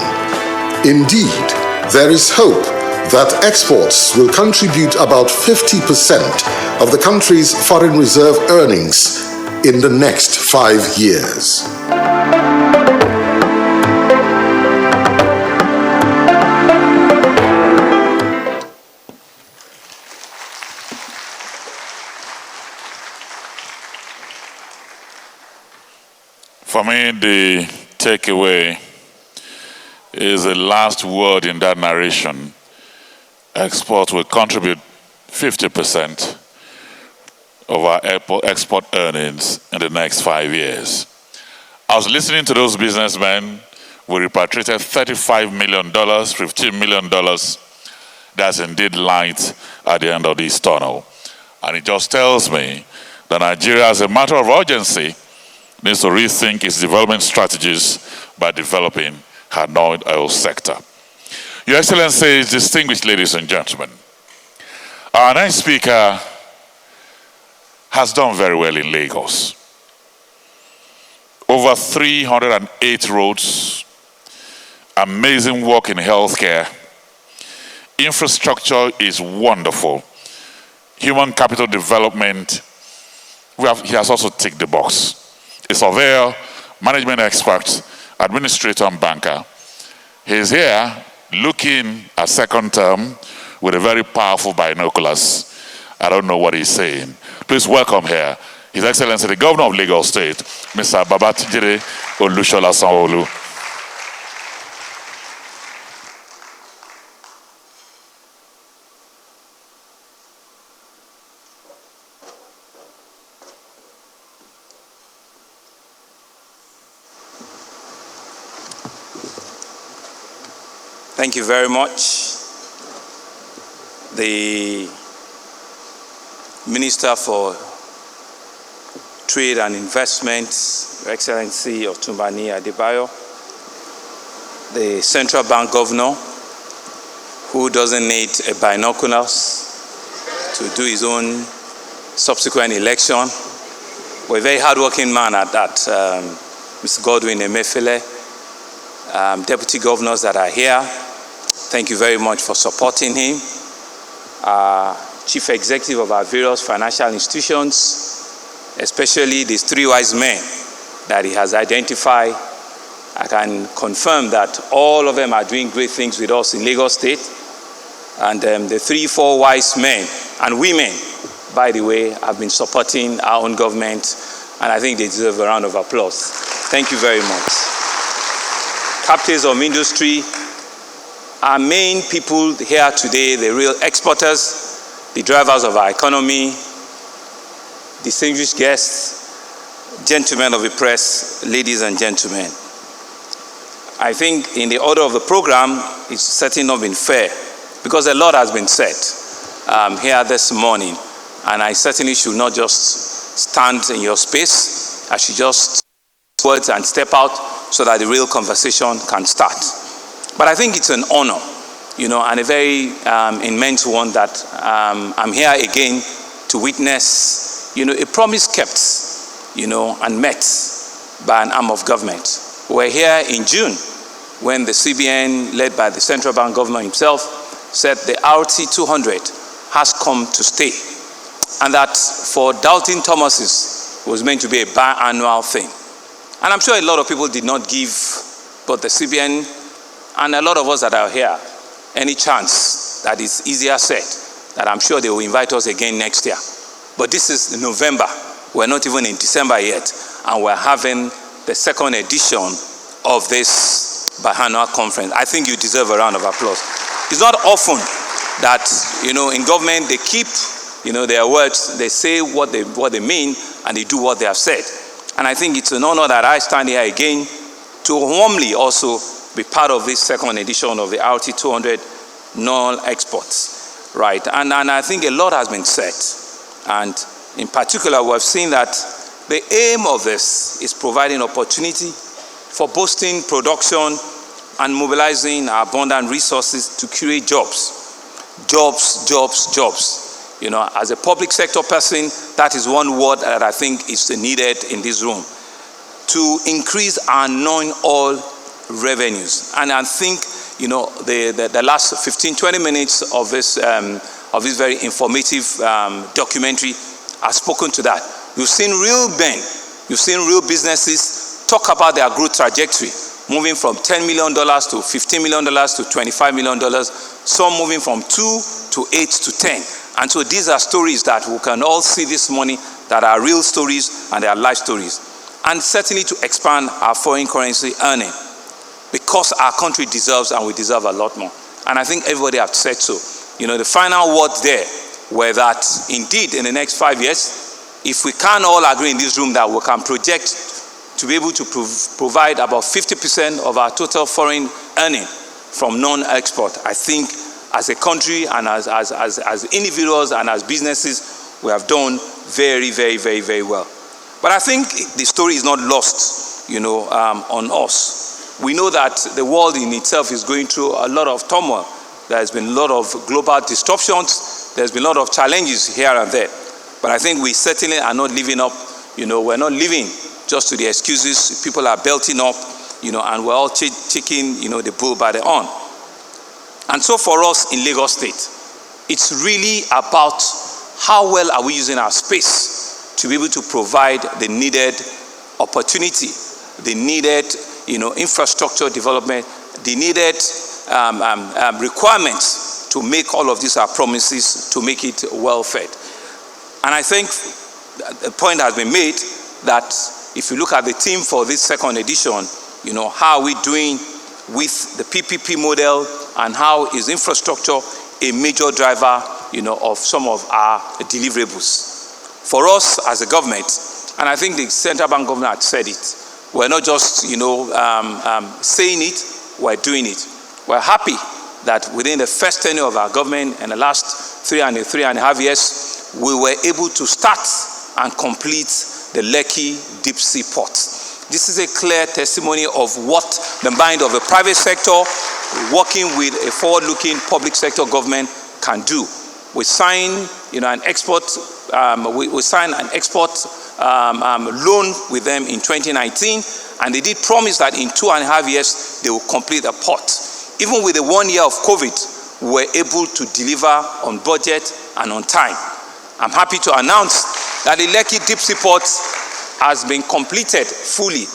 Indeed, there is hope that exports will contribute about 50% of the country's foreign reserve earnings in the next 5 years. For me, the takeaway is the last word in that narration. Export will contribute 50% of our export earnings in the next 5 years. I was listening to those businessmen. We repatriated $35 million, $15 million. That's indeed light at the end of this tunnel. And it just tells me that Nigeria, as a matter of urgency, needs to rethink its development strategies by developing her non-oil sector. Your Excellencies, distinguished ladies and gentlemen, our next speaker has done very well in Lagos. Over 308 roads, amazing work in healthcare, infrastructure is wonderful, human capital development, he has also ticked the box. A surveyor, management expert, administrator, and banker. He's here looking at second term with a very powerful binoculars. I don't know what he's saying. Please welcome here His Excellency the Governor of Lagos State, Mr. Babajide Olusola Sanwo-Olu. Thank you very much. The Minister for Trade and Investment, Your Excellency Otunbani Adebayo, the Central Bank Governor, who doesn't need a binoculars to do his own subsequent election. We're a very hardworking man at that, Mr. Godwin Emefiele, deputy governors that are here. Thank you very much for supporting him. Chief executive of our various financial institutions, especially these 3 wise men that he has identified. I can confirm that all of them are doing great things with us in Lagos State. And the 3-4 wise men and women, by the way, have been supporting our own government, and I think they deserve a round of applause. Thank you very much. captives of industry, our main people here today, the real exporters, the drivers of our economy, distinguished guests, gentlemen of the press, ladies and gentlemen. I think in the order of the program, it's certainly not been fair because a lot has been said here this morning, and I certainly should not just stand in your space. I should just words and step out so that the real conversation can start. But I think it's an honor, and a very immense one that I'm here again to witness, a promise kept, and met by an arm of government. We're here in June when the CBN, led by the central bank governor himself, said the RT 200 has come to stay, and that for Doubting Thomases was meant to be a biannual thing. And I'm sure a lot of people did not give both the CBN and a lot of us that are here any chance that is easier said, that I'm sure they will invite us again next year. But this is November. We're not even in December yet, and we're having the second edition of this biannual conference. I think you deserve a round of applause. It's not often that, in government they keep, their words, they say what they mean, and they do what they have said. And I think it's an honor that I stand here again to warmly also be part of this second edition of the RT 200 non-exports, right? And I think a lot has been said. And in particular, we have seen that the aim of this is providing opportunity for boosting production and mobilizing our abundant resources to create jobs. Jobs, jobs, jobs. As a public sector person, that is one word that I think is needed in this room, to increase our non-oil revenues. And I think, the last 15, 20 minutes of this very informative documentary has spoken to that. You've seen real men, you've seen real businesses talk about their growth trajectory, moving from $10 million to $15 million to $25 million, some moving from 2 to 8 to 10. And so these are stories that we can all see this morning that are real stories and they are life stories. And certainly to expand our foreign currency earning, because our country deserves, and we deserve a lot more. And I think everybody has said so. The final words there were that indeed in the next 5 years, if we can all agree in this room that we can project to be able to provide about 50% of our total foreign earning from non-export, I think as a country and as individuals and as businesses, we have done very, very, very, very well. But I think the story is not lost, on us. We know that the world in itself is going through a lot of turmoil. There has been a lot of global disruptions. There's been a lot of challenges here and there. But I think we certainly are not living up, we're not living just to the excuses. People are belting up, and we're all taking, the bull by the horn. And so for us in Lagos State, it's really about how well are we using our space to be able to provide the needed opportunity, the needed, infrastructure development, the needed requirements to make all of these our promises, to make it well fed. And I think the point has been made that if you look at the theme for this second edition, how are we doing with the PPP model, and how is infrastructure a major driver, of some of our deliverables. For us as a government, and I think the central bank governor had said it, we're not just, saying it, we're doing it. We're happy that within the first tenure of our government in the last three and a half years, we were able to start and complete the Lekki Deep Sea Port. This is a clear testimony of what the mind of the private sector working with a forward-looking public sector government can do. We signed, an export. We signed an export loan with them in 2019, and they did promise that in 2.5 years they will complete the port. Even with the 1 year of COVID, we were able to deliver on budget and on time. I'm happy to announce that the Lekki Deep Sea Port has been completed fully.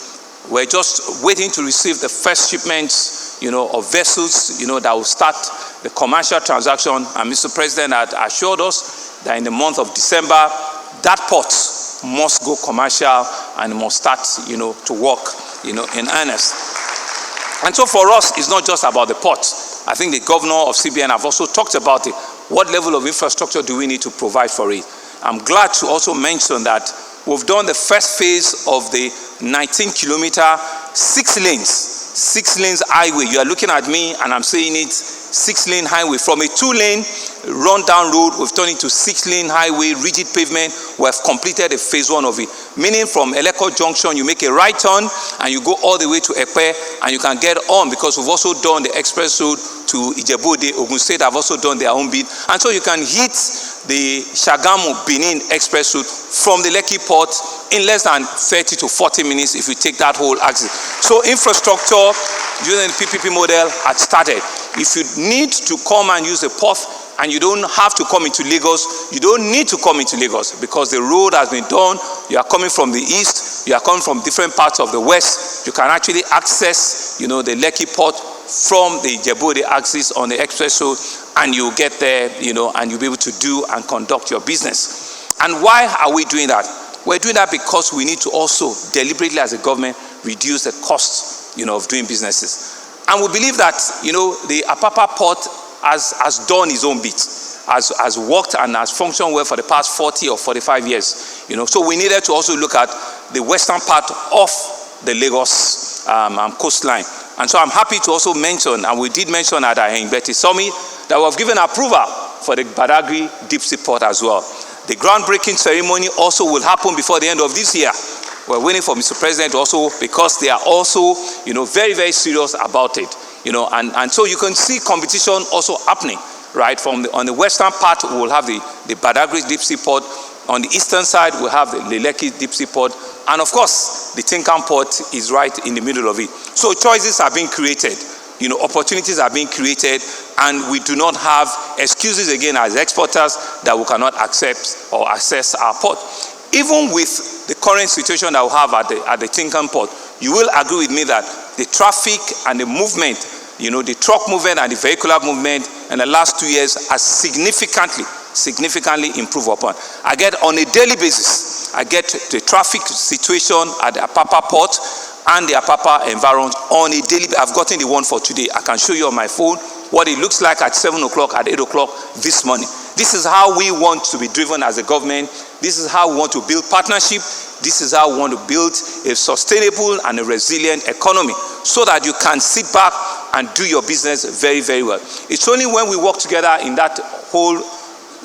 We're just waiting to receive the first shipments, of vessels, that will start the commercial transaction. And Mr. President had assured us that in the month of December, that port must go commercial and must start, to work, in earnest. And so for us, it's not just about the port. I think the governor of CBN have also talked about it. What level of infrastructure do we need to provide for it? I'm glad to also mention that we've done the first phase of the 19-kilometer, 6 lanes highway. You are looking at me and I'm saying it, 6-lane highway. From a 2-lane run-down road, we've turned into 6-lane highway, rigid pavement. We have completed a phase 1 of it. Meaning from Eleko Junction, you make a right turn and you go all the way to Epe and you can get on, because we've also done the express road to Ijebu-Ode. Ogun State have also done their own bit. And so you can hit the Shagamu-Benin express route from the Lekki port in less than 30 to 40 minutes if you take that whole axis. So infrastructure using the PPP model had started. If you need to come and use the port and you don't have to come into Lagos, you don't need to come into Lagos because the road has been done. You are coming from the east, you are coming from different parts of the west. You can actually access, the Lekki port from the Ijebu-Ode axis on the express road, and you get there, and you'll be able to do and conduct your business. And why are we doing that? We're doing that because we need to also deliberately as a government reduce the cost, of doing businesses. And we believe that, the Apapa port has done its own bit, has worked and has functioned well for the past 40 or 45 years. So we needed to also look at the western part of the Lagos coastline. And so I'm happy to also mention, and we did mention at our Mbeti Summit, that we have given approval for the Badagry deep sea port as well. The groundbreaking ceremony also will happen before the end of this year. We're waiting for Mr. President also, because they are also, very, very serious about it. And so you can see competition also happening, right? On the western part, we will have the Badagry deep sea port. On the eastern side, we'll have the Lekki deep sea port. And of course, the Tinkan port is right in the middle of it. So choices are being created. Opportunities are being created, and we do not have excuses again as exporters that we cannot accept or access our port. Even with the current situation that we have at the Tinkan port, you will agree with me that the traffic and the movement, the truck movement and the vehicular movement in the last 2 years has significantly improved upon. I get on a daily basis, I get the traffic situation at the Apapa port and the Apapa environment on a daily basis. I've gotten the one for today. I can show you on my phone what it looks like at 7 o'clock, at 8 o'clock this morning. This is how we want to be driven as a government. This is how we want to build partnership. This is how we want to build a sustainable and a resilient economy so that you can sit back and do your business very, very well. It's only when we work together in that whole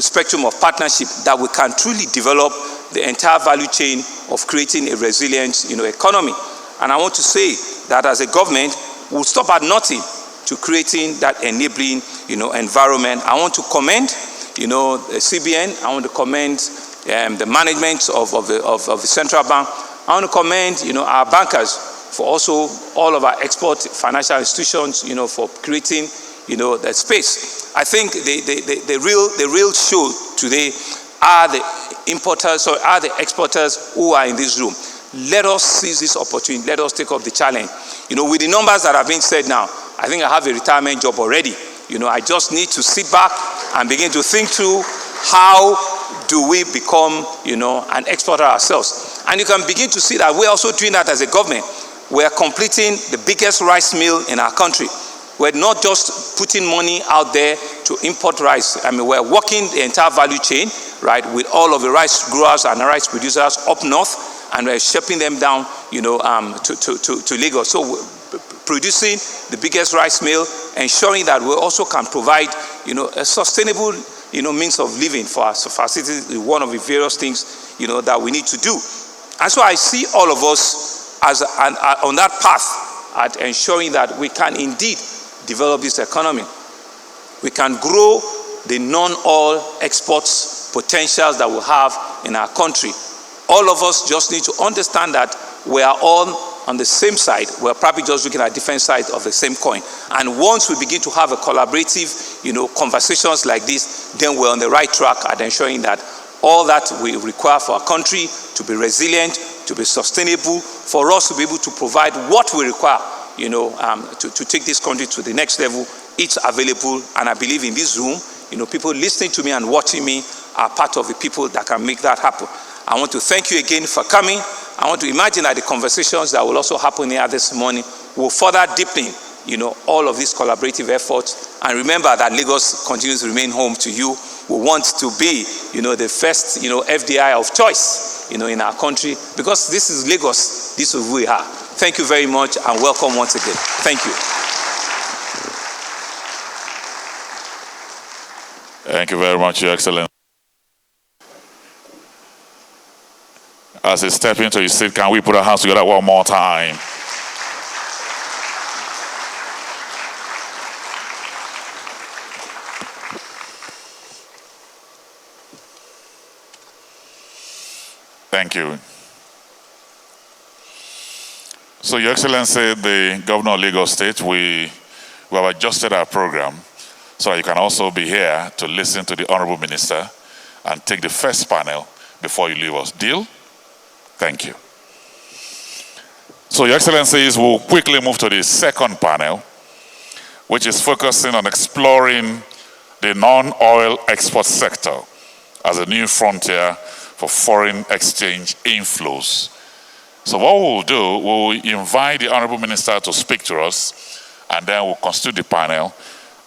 spectrum of partnership that we can truly develop the entire value chain of creating a resilient, economy. And I want to say that as a government, we'll stop at nothing to creating that enabling, environment. I want to commend, the CBN. I want to commend the management of the central bank. I want to commend, our bankers for also all of our export financial institutions, for creating, that space. I think the real show today are the importers or are the exporters who are in this room. Let us seize this opportunity. Let us take up the challenge. With the numbers that have been said now, I think I have a retirement job already. I just need to sit back and begin to think through how do we become, an exporter ourselves. And you can begin to see that we're also doing that as a government. We're completing the biggest rice mill in our country. We're not just putting money out there to import rice. We're working the entire value chain, right, with all of the rice growers and the rice producers up north, and we're shipping them down, to Lagos. So we're producing the biggest rice mill, ensuring that we also can provide, a sustainable, means of living for our citizens. One of the various things, that we need to do. And so I see all of us as on that path at ensuring that we can indeed develop this economy. We can grow the non-oil exports potentials that we have in our country. All of us just need to understand that we are all on the same side. We're probably just looking at different sides of the same coin. And once we begin to have a collaborative, conversations like this, then we're on the right track at ensuring that all that we require for our country to be resilient, to be sustainable, for us to be able to provide what we require, to take this country to the next level, it's available. And I believe in this room, people listening to me and watching me are part of the people that can make that happen. I want to thank you again for coming. I want to imagine that the conversations that will also happen here this morning will further deepen all of these collaborative efforts. And remember that Lagos continues to remain home to you. We want to be, the first, FDI of choice, in our country, because this is Lagos. This is who we are. Thank you very much and welcome once again. Thank you. Thank you very much, Your Excellency. As you step into your seat, can we put our hands together one more time? Thank you. So, Your Excellency, the Governor of Lagos State, we have adjusted our program so you can also be here to listen to the Honorable Minister and take the first panel before you leave us. Deal? Thank you. So, Your Excellencies, we'll quickly move to the second panel, which is focusing on exploring the non-oil export sector as a new frontier for foreign exchange inflows. So what we'll do, we'll invite the Honorable Minister to speak to us, and then we'll constitute the panel,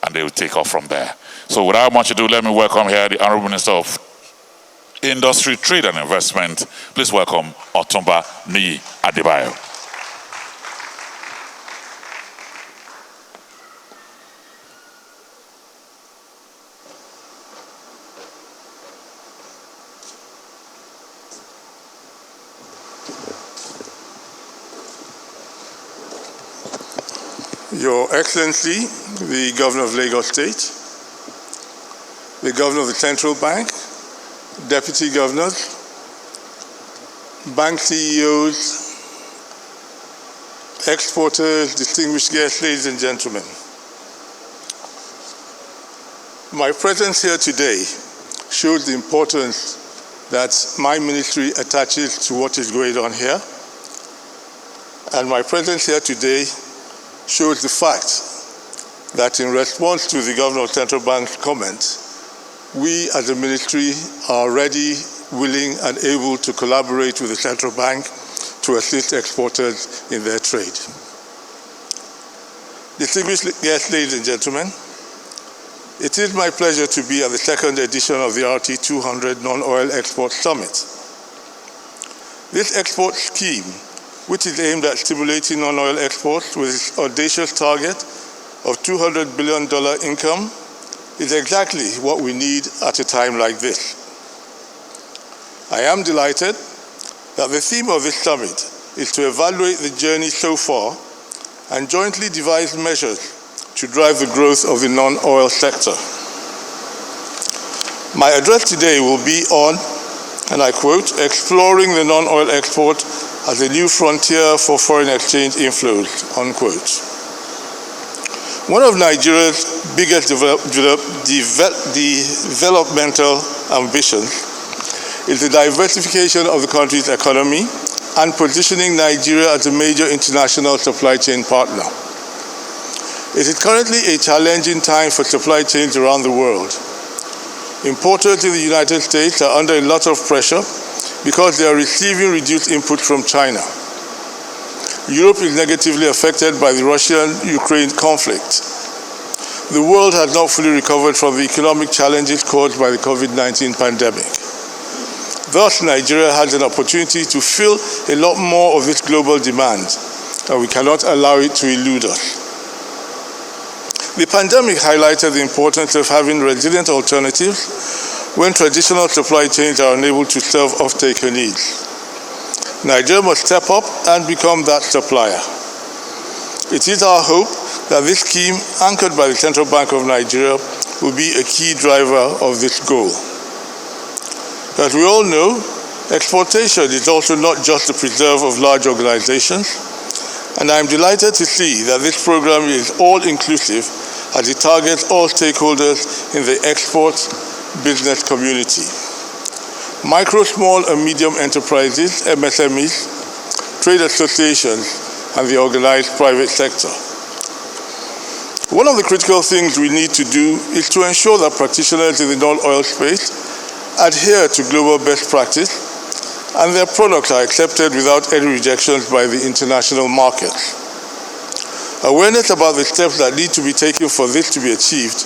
and they will take off from there. So without much ado, let me welcome here the Honorable Minister of Industry, Trade and Investment. Please welcome Otumba Niyi Adebayo. Your Excellency, the Governor of Lagos State, the Governor of the Central Bank, Deputy Governors, bank CEOs, exporters, distinguished guests, ladies and gentlemen. My presence here today shows the importance that my ministry attaches to what is going on here. And my presence here today shows the fact that in response to the Governor of Central Bank's comment, we as a ministry are ready, willing, and able to collaborate with the Central Bank to assist exporters in their trade. Distinguished guests, ladies and gentlemen, it is my pleasure to be at the second edition of the RT200 Non-Oil Export Summit. This export scheme, which is aimed at stimulating non-oil exports with its audacious target of $200 billion income, is exactly what we need at a time like this. I am delighted that the theme of this summit is to evaluate the journey so far and jointly devise measures to drive the growth of the non-oil sector. My address today will be on, and I quote, exploring the non-oil export as a new frontier for foreign exchange inflows, unquote. One of Nigeria's biggest developmental ambitions is the diversification of the country's economy and positioning Nigeria as a major international supply chain partner. It is currently a challenging time for supply chains around the world. Importers in the United States are under a lot of pressure because they are receiving reduced input from China. Europe is negatively affected by the Russian-Ukraine conflict. The world has not fully recovered from the economic challenges caused by the COVID-19 pandemic. Thus, Nigeria has an opportunity to fill a lot more of this global demand, and we cannot allow it to elude us. The pandemic highlighted the importance of having resilient alternatives when traditional supply chains are unable to serve off-taker needs. Nigeria must step up and become that supplier. It is our hope that this scheme, anchored by the Central Bank of Nigeria, will be a key driver of this goal. As we all know, exportation is also not just the preserve of large organizations, and I am delighted to see that this program is all-inclusive as it targets all stakeholders in the export business community. Micro, small, and medium enterprises, MSMEs, trade associations, and the organized private sector. One of the critical things we need to do is to ensure that practitioners in the non-oil space adhere to global best practice and their products are accepted without any rejections by the international markets. Awareness about the steps that need to be taken for this to be achieved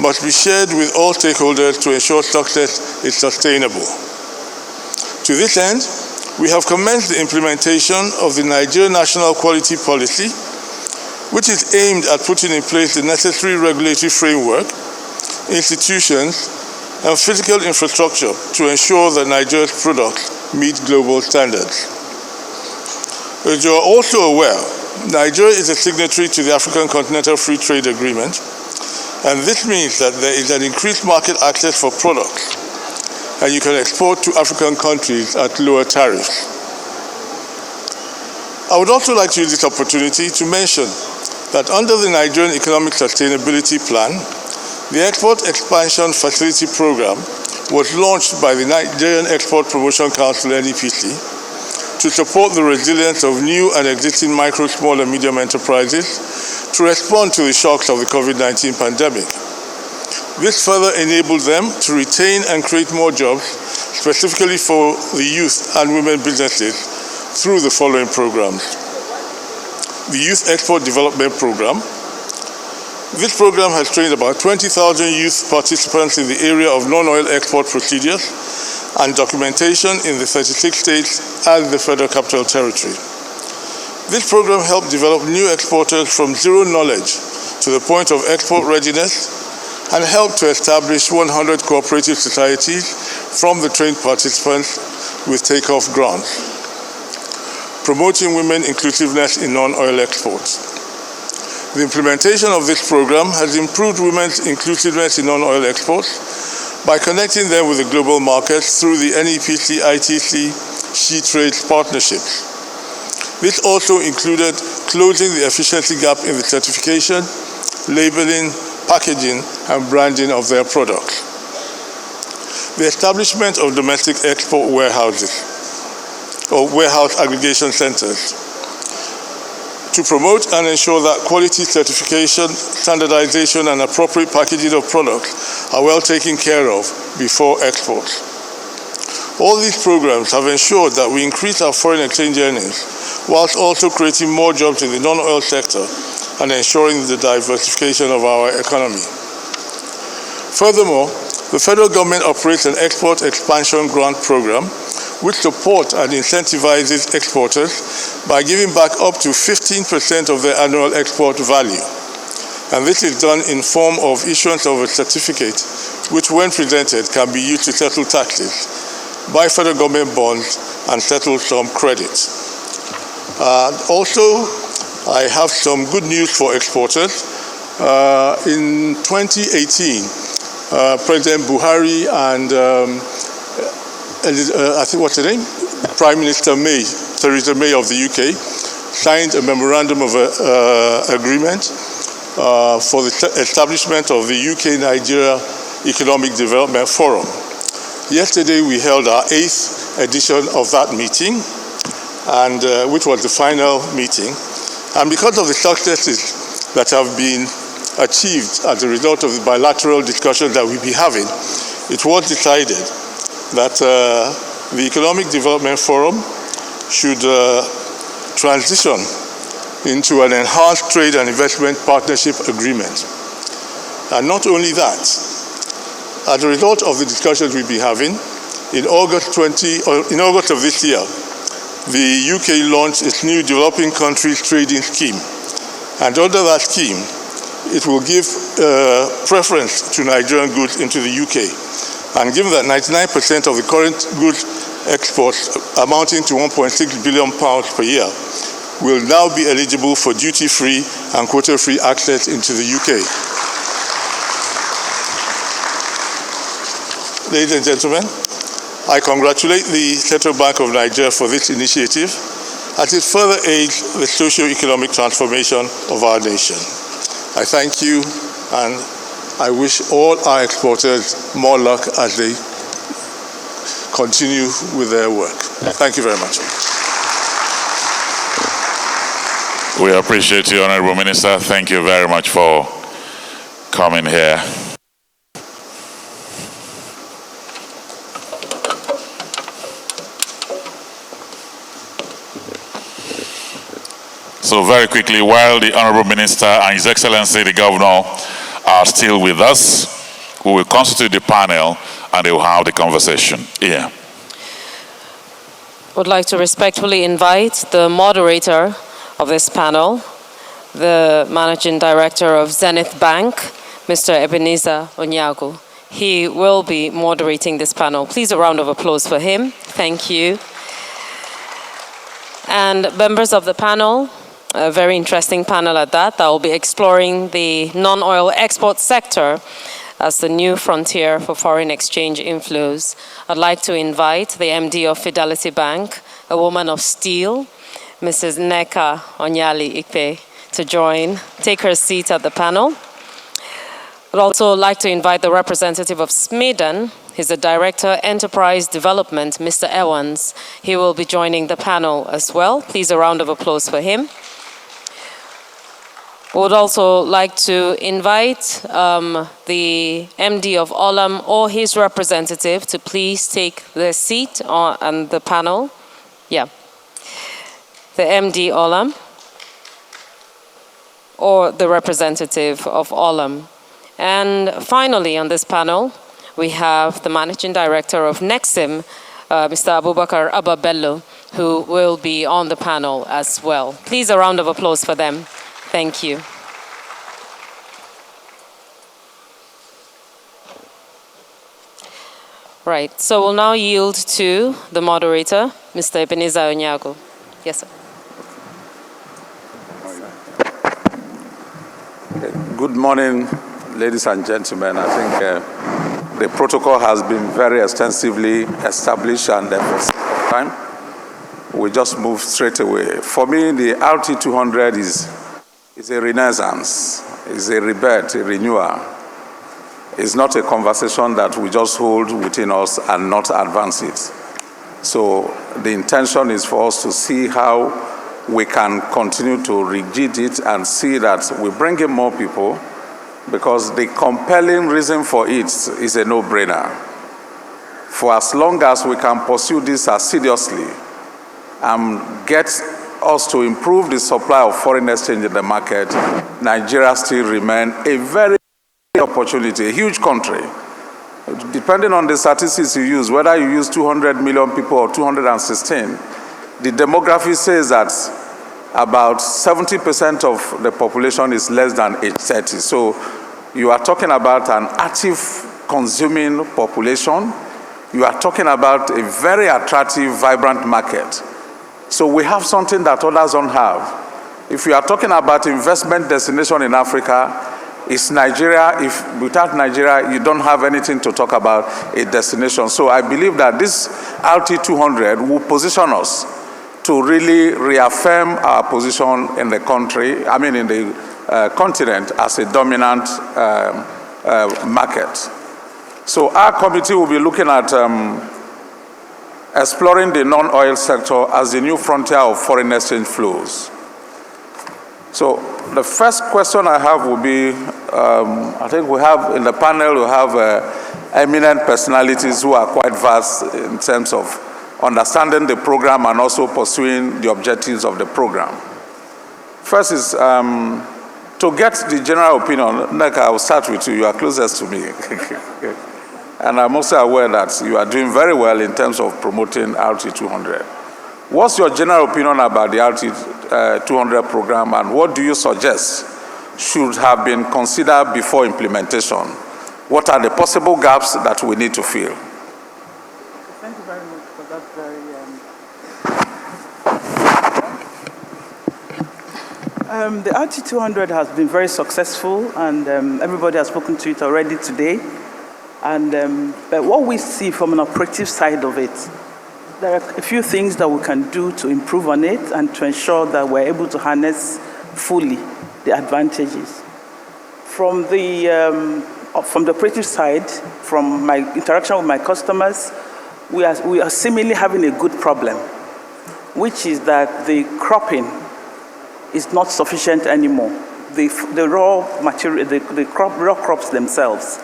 must be shared with all stakeholders to ensure success is sustainable. To this end, we have commenced the implementation of the Nigerian National Quality Policy, which is aimed at putting in place the necessary regulatory framework, institutions, and physical infrastructure to ensure that Nigeria's products meet global standards. As you are also aware, Nigeria is a signatory to the African Continental Free Trade Agreement, and this means that there is an increased market access for products, and you can export to African countries at lower tariffs. I would also like to use this opportunity to mention that under the Nigerian Economic Sustainability Plan, the Export Expansion Facility Program was launched by the Nigerian Export Promotion Council, NEPC, to support the resilience of new and existing micro, small, and medium enterprises to respond to the shocks of the COVID-19 pandemic. This further enabled them to retain and create more jobs, specifically for the youth and women businesses, through the following programs. The Youth Export Development Program. This program has trained about 20,000 youth participants in the area of non-oil export procedures and documentation in the 36 states and the Federal Capital Territory. This program helped develop new exporters from zero knowledge to the point of export readiness and helped to establish 100 cooperative societies from the trained participants with takeoff grants. Promoting women inclusiveness in non-oil exports. The implementation of this program has improved women's inclusiveness in non-oil exports by connecting them with the global markets through the NEPC ITC SheTrades partnerships. This also included closing the efficiency gap in the certification, labeling, packaging, and branding of their products. The establishment of domestic export warehouses, or warehouse aggregation centers, to promote and ensure that quality certification, standardization, and appropriate packaging of products are well taken care of before export. All these programs have ensured that we increase our foreign exchange earnings, whilst also creating more jobs in the non-oil sector and ensuring the diversification of our economy. Furthermore, the federal government operates an export expansion grant program which supports and incentivizes exporters by giving back up to 15% of their annual export value. And this is done in form of issuance of a certificate which, when presented, can be used to settle taxes, buy federal government bonds, and settle some credits. Also, I have some good news for exporters. In 2018, President Buhari and I think what's her name? Prime Minister May, Theresa May of the UK, signed a memorandum of agreement for the establishment of the UK-Nigeria Economic Development Forum. Yesterday we held our 8th edition of that meeting, and which was the final meeting. And because of the successes that have been achieved as a result of the bilateral discussions that we'll be having, it was decided that the Economic Development Forum should transition into an enhanced trade and investment partnership agreement. And not only that, as a result of the discussions we'll be having, in August of this year, the UK launched its new Developing Countries Trading Scheme. And under that scheme, it will give preference to Nigerian goods into the UK. And given that 99% of the current goods exports amounting to £1.6 billion per year will now be eligible for duty-free and quota-free access into the UK. Ladies and gentlemen, I congratulate the Central Bank of Nigeria for this initiative as it further aids the socio-economic transformation of our nation. I thank you, and I wish all our exporters more luck as they continue with their work. Thank you very much. We appreciate you, Honorable Minister. Thank you very much for coming here. So very quickly, while the Honorable Minister and His Excellency the Governor are still with us, we will constitute the panel and they will have the conversation here. Would like to respectfully invite the moderator of this panel, the Managing Director of Zenith Bank, Mr. Ebenezer Onyago. He will be moderating this panel. Please a round of applause for him. Thank you. And members of the panel, a very interesting panel at that will be exploring the non-oil export sector as the new frontier for foreign exchange inflows. I'd like to invite the MD of Fidelity Bank, a woman of steel, Mrs. Nneka Onyali-Ikpe, to take her seat at the panel. I'd also like to invite the representative of Smeden. He's the Director, Enterprise Development, Mr. Evans. He will be joining the panel as well. Please a round of applause for him. We would also like to invite the MD of Olam or his representative to please take their seat on the panel. Yeah. The MD Olam or the representative of Olam. And finally on this panel, we have the Managing Director of Nexim, Mr. Abubakar Abba Bello, who will be on the panel as well. Please a round of applause for them. Thank you. Right, so we'll now yield to the moderator, Mr. Ebenezer Onyago. Yes, sir. Good morning, ladies and gentlemen. I think the protocol has been very extensively established and for some time, we just move straight away. For me, the RT200 is a renaissance, is a rebirth, a renewal. It's not a conversation that we just hold within us and not advance it. So the intention is for us to see how we can continue to rejig it and see that we bring in more people, because the compelling reason for it is a no-brainer. For as long as we can pursue this assiduously and get us to improve the supply of foreign exchange in the market, Nigeria still remains a very opportunity, a huge country. Depending on the statistics you use, whether you use 200 million people or 216, the demography says that about 70% of the population is less than age 30. So you are talking about an active consuming population. You are talking about a very attractive, vibrant market. So we have something that others don't have. If you are talking about investment destination in Africa, it's Nigeria. If without Nigeria, you don't have anything to talk about a destination. So I believe that this RT200 will position us to really reaffirm our position in the country, in the continent as a dominant market. So our committee will be looking at exploring the non-oil sector as the new frontier of foreign exchange flows. So the first question I have will be, I think we have in the panel, we have eminent personalities who are quite vast in terms of understanding the program and also pursuing the objectives of the program. First is to get the general opinion. Nneka, I will start with you. You are closest to me. And I'm also aware that you are doing very well in terms of promoting RT200. What's your general opinion about the RT200 program, and what do you suggest should have been considered before implementation? What are the possible gaps that we need to fill? Thank you very much for that very... the RT200 has been very successful, and everybody has spoken to it already today. And but what we see from an operative side of it, there are a few things that we can do to improve on it and to ensure that we're able to harness fully the advantages. From the operative side, from my interaction with my customers, we are seemingly having a good problem, which is that the cropping is not sufficient anymore. The raw material, the raw crops themselves.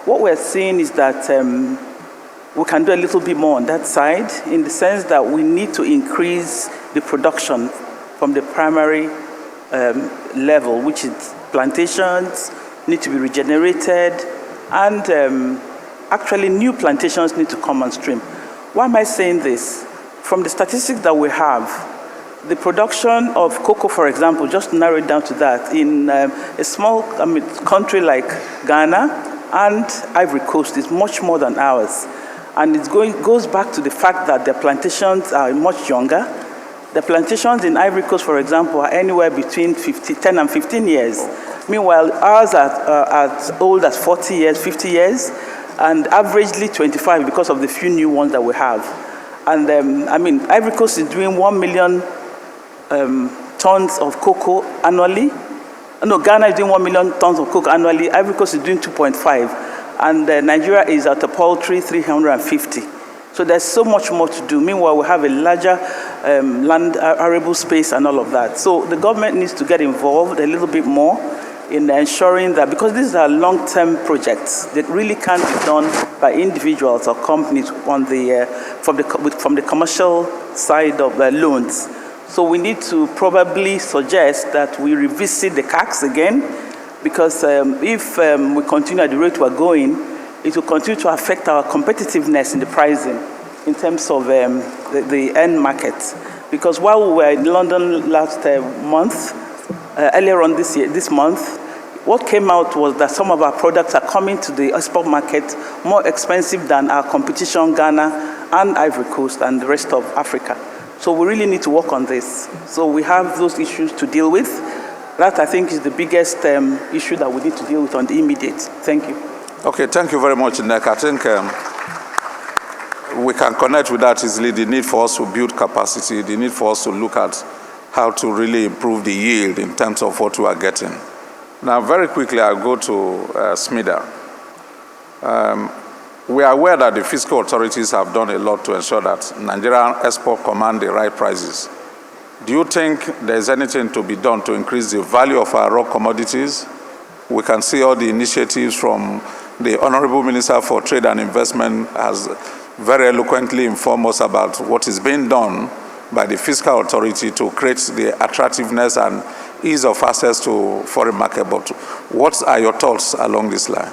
What we're seeing is that we can do a little bit more on that side, in the sense that we need to increase the production from the primary level, which is plantations need to be regenerated, and actually new plantations need to come on stream. Why am I saying this? From the statistics that we have, the production of cocoa, for example, just to narrow it down to that, in a small country like Ghana and Ivory Coast is much more than ours. And it goes back to the fact that the plantations are much younger. The plantations in Ivory Coast, for example, are anywhere between 10 and 15 years. Meanwhile, ours are as old as 40 years, 50 years, and averagely 25 because of the few new ones that we have. And Ivory Coast is doing 1 million tons of cocoa annually. No, Ghana is doing 1 million tons of cocoa annually. Ivory Coast is doing 2.5. And Nigeria is at a paltry 350. So there's so much more to do. Meanwhile, we have a larger land arable space and all of that. So the government needs to get involved a little bit more in ensuring that, because these are long-term projects that really can't be done by individuals or companies on from the commercial side of loans. So we need to probably suggest that we revisit the CACs again, because if we continue at the rate we're going, it will continue to affect our competitiveness in the pricing in terms of the end market. Because while we were in London last month, earlier on this month, what came out was that some of our products are coming to the export market more expensive than our competition, Ghana and Ivory Coast and the rest of Africa. So we really need to work on this. So we have those issues to deal with. That, I think, is the biggest issue that we need to deal with on the immediate. Thank you. Okay, thank you very much, Nneka. I think we can connect with that easily, the need for us to build capacity, the need for us to look at how to really improve the yield in terms of what we are getting. Now, very quickly, I'll go to SMIDA. We are aware that the fiscal authorities have done a lot to ensure that Nigerian export command the right prices. Do you think there's anything to be done to increase the value of our raw commodities? We can see all the initiatives from the Honorable Minister for Trade and Investment has very eloquently informed us about what is being done by the fiscal authority to create the attractiveness and ease of access to foreign market. But what are your thoughts along this line?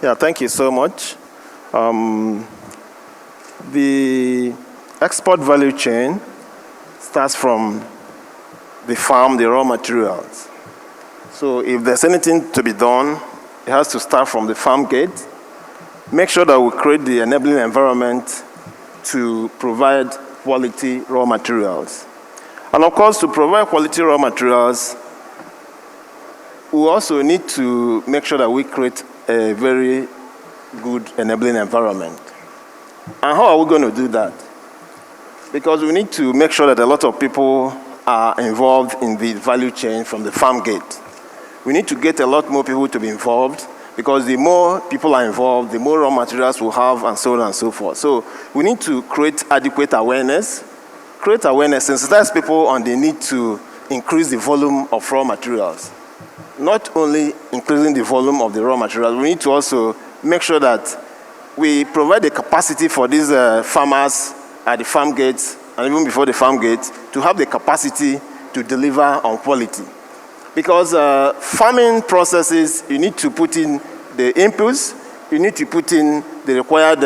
Yeah, thank you so much. The export value chain starts from the farm, the raw materials. So if there's anything to be done, it has to start from the farm gate. Make sure that we create the enabling environment to provide quality raw materials. And of course, to provide quality raw materials, we also need to make sure that we create a very good enabling environment. And how are we going to do that? Because we need to make sure that a lot of people are involved in the value chain from the farm gate. We need to get a lot more people to be involved, because the more people are involved, the more raw materials we'll have, and so on and so forth. So we need to create adequate awareness, sensitize people on the need to increase the volume of raw materials. Not only increasing the volume of the raw materials, we need to also make sure that we provide the capacity for these farmers at the farm gates, and even before the farm gates, to have the capacity to deliver on quality. Because farming processes, you need to put in the inputs, you need to put in the required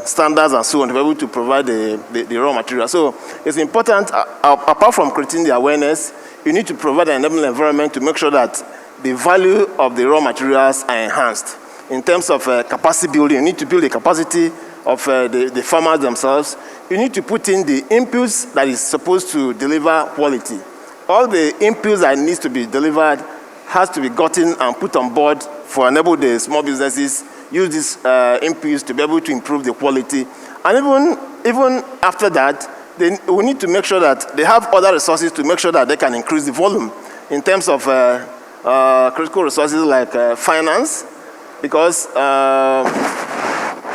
standards and so on to be able to provide the raw material. So it's important, apart from creating the awareness, you need to provide an enabling environment to make sure that the value of the raw materials are enhanced. In terms of capacity building, you need to build the capacity of the farmers themselves. You need to put in the inputs that is supposed to deliver quality. All the inputs that needs to be delivered has to be gotten and put on board for enable the small businesses use these inputs to be able to improve the quality. And even after that, we need to make sure that they have other resources to make sure that they can increase the volume in terms of critical resources like finance. Because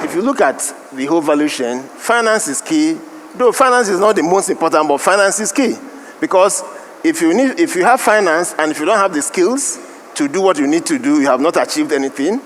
if you look at the whole value chain, finance is key. Though finance is not the most important, but finance is key. Because if you have finance and if you don't have the skills to do what you need to do, you have not achieved anything.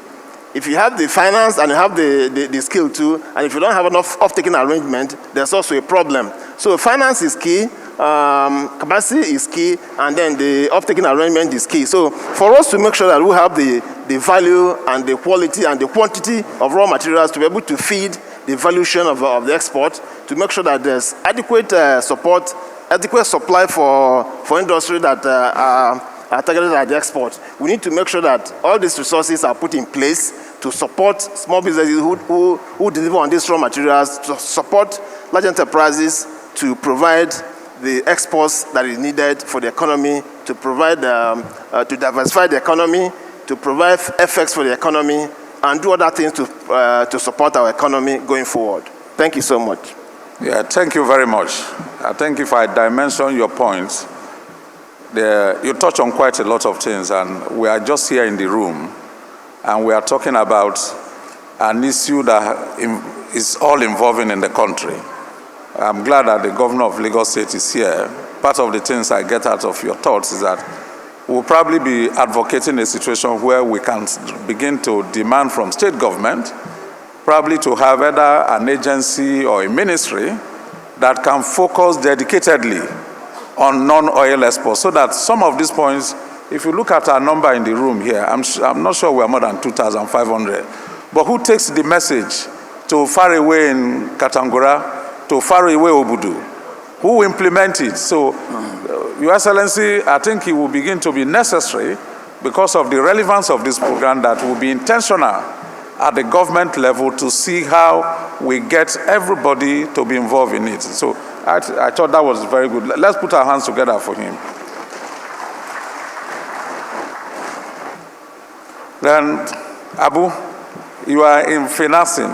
If you have the finance and you have the skill too, and if you don't have enough off-taking arrangement, there's also a problem. So finance is key. capacity is key, and then the off-taking arrangement is key. So for us to make sure that we have the value and the quality and the quantity of raw materials to be able to feed the valuation of the export, to make sure that there's adequate support, adequate supply for industry that are targeted at the export. We need to make sure that all these resources are put in place to support small businesses who deliver on these raw materials, to support large enterprises to provide the exports that is needed for the economy, to provide, to diversify the economy, to provide effects for the economy, and do other things to support our economy going forward. Thank you so much. Yeah, thank you very much. I think if I dimension your points, you touch on quite a lot of things, and we are just here in the room, and we are talking about an issue that is all involving in the country. I'm glad that the governor of Lagos State is here. Part of the things I get out of your thoughts is that we'll probably be advocating a situation where we can begin to demand from state government probably to have either an agency or a ministry that can focus dedicatedly on non-oil exports, so that some of these points, if you look at our number in the room here, I'm not sure we're more than 2,500, but who takes the message to far away in Katangura, to far away Obudu? Who implement it? So, Your Excellency, I think it will begin to be necessary, because of the relevance of this program, that will be intentional at the government level to see how we get everybody to be involved in it. So I thought that was very good. Let's put our hands together for him. Then, Abu, you are in financing.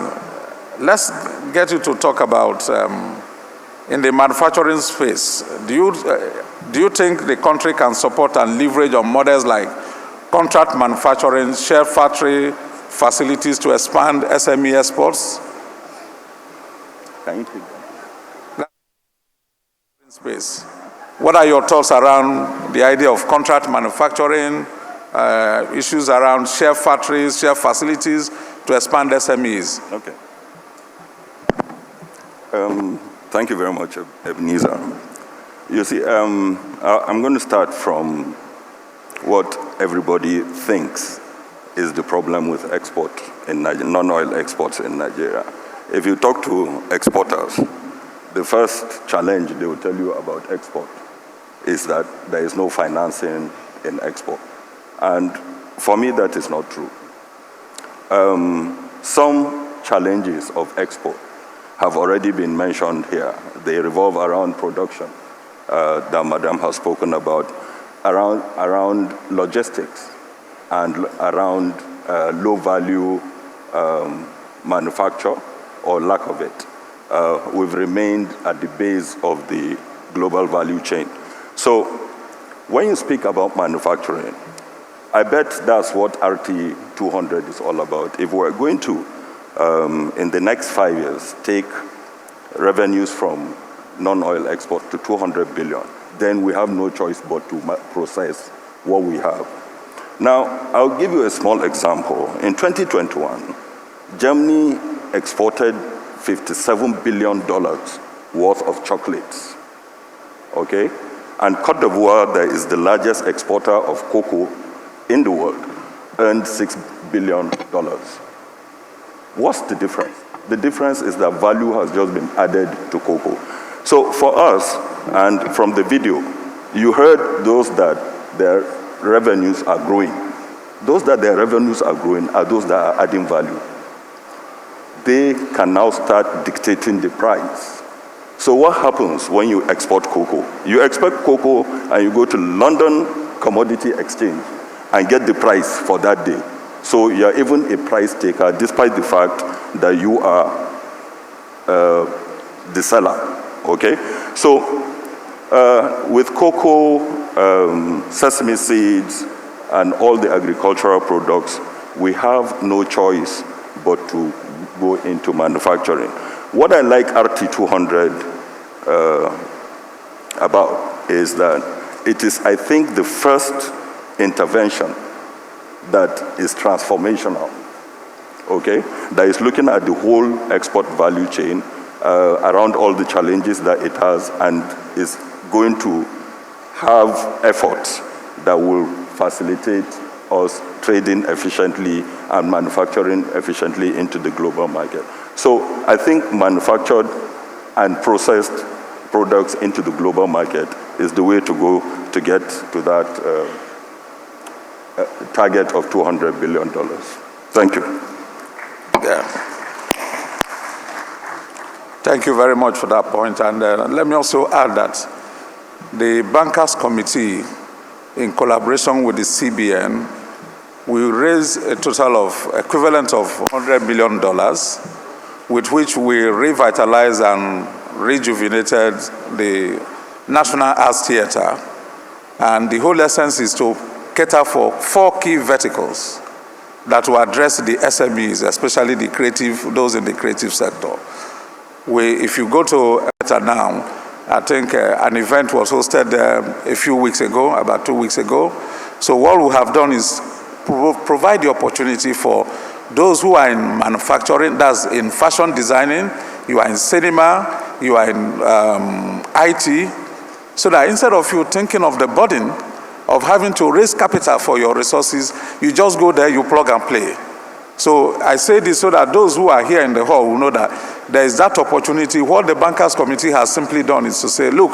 Let's get you to talk about, in the manufacturing space, do you think the country can support and leverage on models like contract manufacturing, shared factory facilities to expand SME exports? Can you take that? Space. What are your thoughts around the idea of contract manufacturing, issues around shared factories, shared facilities to expand SMEs? Okay. Thank you very much, Ebenezer. You see, I'm going to start from what everybody thinks is the problem with export in non-oil exports in Nigeria. If you talk to exporters, the first challenge they will tell you about export is that there is no financing in export. And for me, that is not true. Some challenges of export have already been mentioned here. They revolve around production that Madam has spoken about, around logistics, and around low-value manufacture or lack of it. We've remained at the base of the global value chain. So when you speak about manufacturing, I bet that's what RT 200 is all about. If we're going to, in the next 5 years, take revenues from non-oil export to 200 billion, then we have no choice but to process what we have. Now, I'll give you a small example. In 2021, Germany exported $57 billion worth of chocolates, okay? And Cote d'Ivoire, that is the largest exporter of cocoa in the world, earned $6 billion. What's the difference? The difference is that value has just been added to cocoa. So for us, and from the video, you heard those that their revenues are growing. Those that their revenues are growing are those that are adding value. They can now start dictating the price. So what happens when you export cocoa? You export cocoa and you go to London Commodity Exchange and get the price for that day. So you're even a price taker, despite the fact that you are the seller, okay? So with cocoa, sesame seeds, and all the agricultural products, we have no choice but to go into manufacturing. What I like RT 200 about is that it is, I think, the first intervention that is transformational, okay? That is looking at the whole export value chain around all the challenges that it has, and is going to have efforts that will facilitate us trading efficiently and manufacturing efficiently into the global market. So I think manufactured and processed products into the global market is the way to go to get to that target of $200 billion. Thank you. Yeah. Thank you very much for that point. And let me also add that the Bankers Committee, in collaboration with the CBN, will raise a total of equivalent of $100 million, with which we revitalized and rejuvenated the National Arts Theatre. And the whole essence is to cater for 4 key verticals that will address the SMEs, especially the creative, those in the creative sector. If you go to ETA now, I think an event was hosted a few weeks ago, about 2 weeks ago. So what we have done is provide the opportunity for those who are in manufacturing, that's in fashion designing, you are in cinema, you are in IT, so that instead of you thinking of the burden of having to raise capital for your resources, you just go there, you plug and play. So I say this so that those who are here in the hall will know that there is that opportunity. What the Bankers Committee has simply done is to say, look,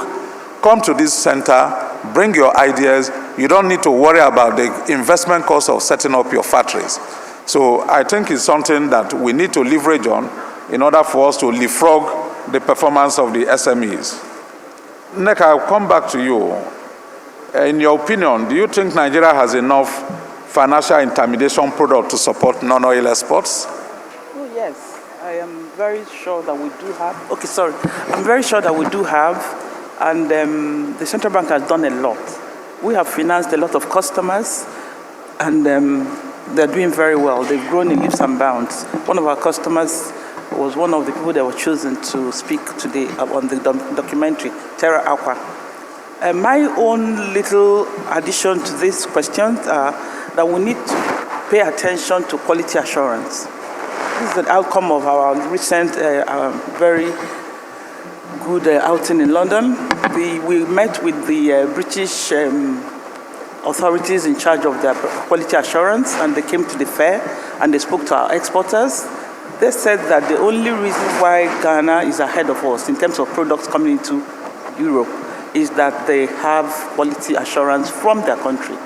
come to this center, bring your ideas. You don't need to worry about the investment cost of setting up your factories. So I think it's something that we need to leverage on in order for us to leapfrog the performance of the SMEs. Nneka, I'll come back to you. In your opinion, do you think Nigeria has enough financial intermediation product to support non-oil exports? Oh, yes. I am very sure that we do have. Okay, sorry. I'm very sure that we do have, and the central bank has done a lot. We have financed a lot of customers, and they're doing very well. They've grown in leaps and bounds. One of our customers was one of the people that were chosen to speak today on the documentary, Terra Aqua. My own little addition to these questions are that we need to pay attention to quality assurance. This is the outcome of our recent very good outing in London. We met with the British authorities in charge of their quality assurance, and they came to the fair and they spoke to our exporters. They said that the only reason why Ghana is ahead of us in terms of products coming into Europe is that they have quality assurance from their country.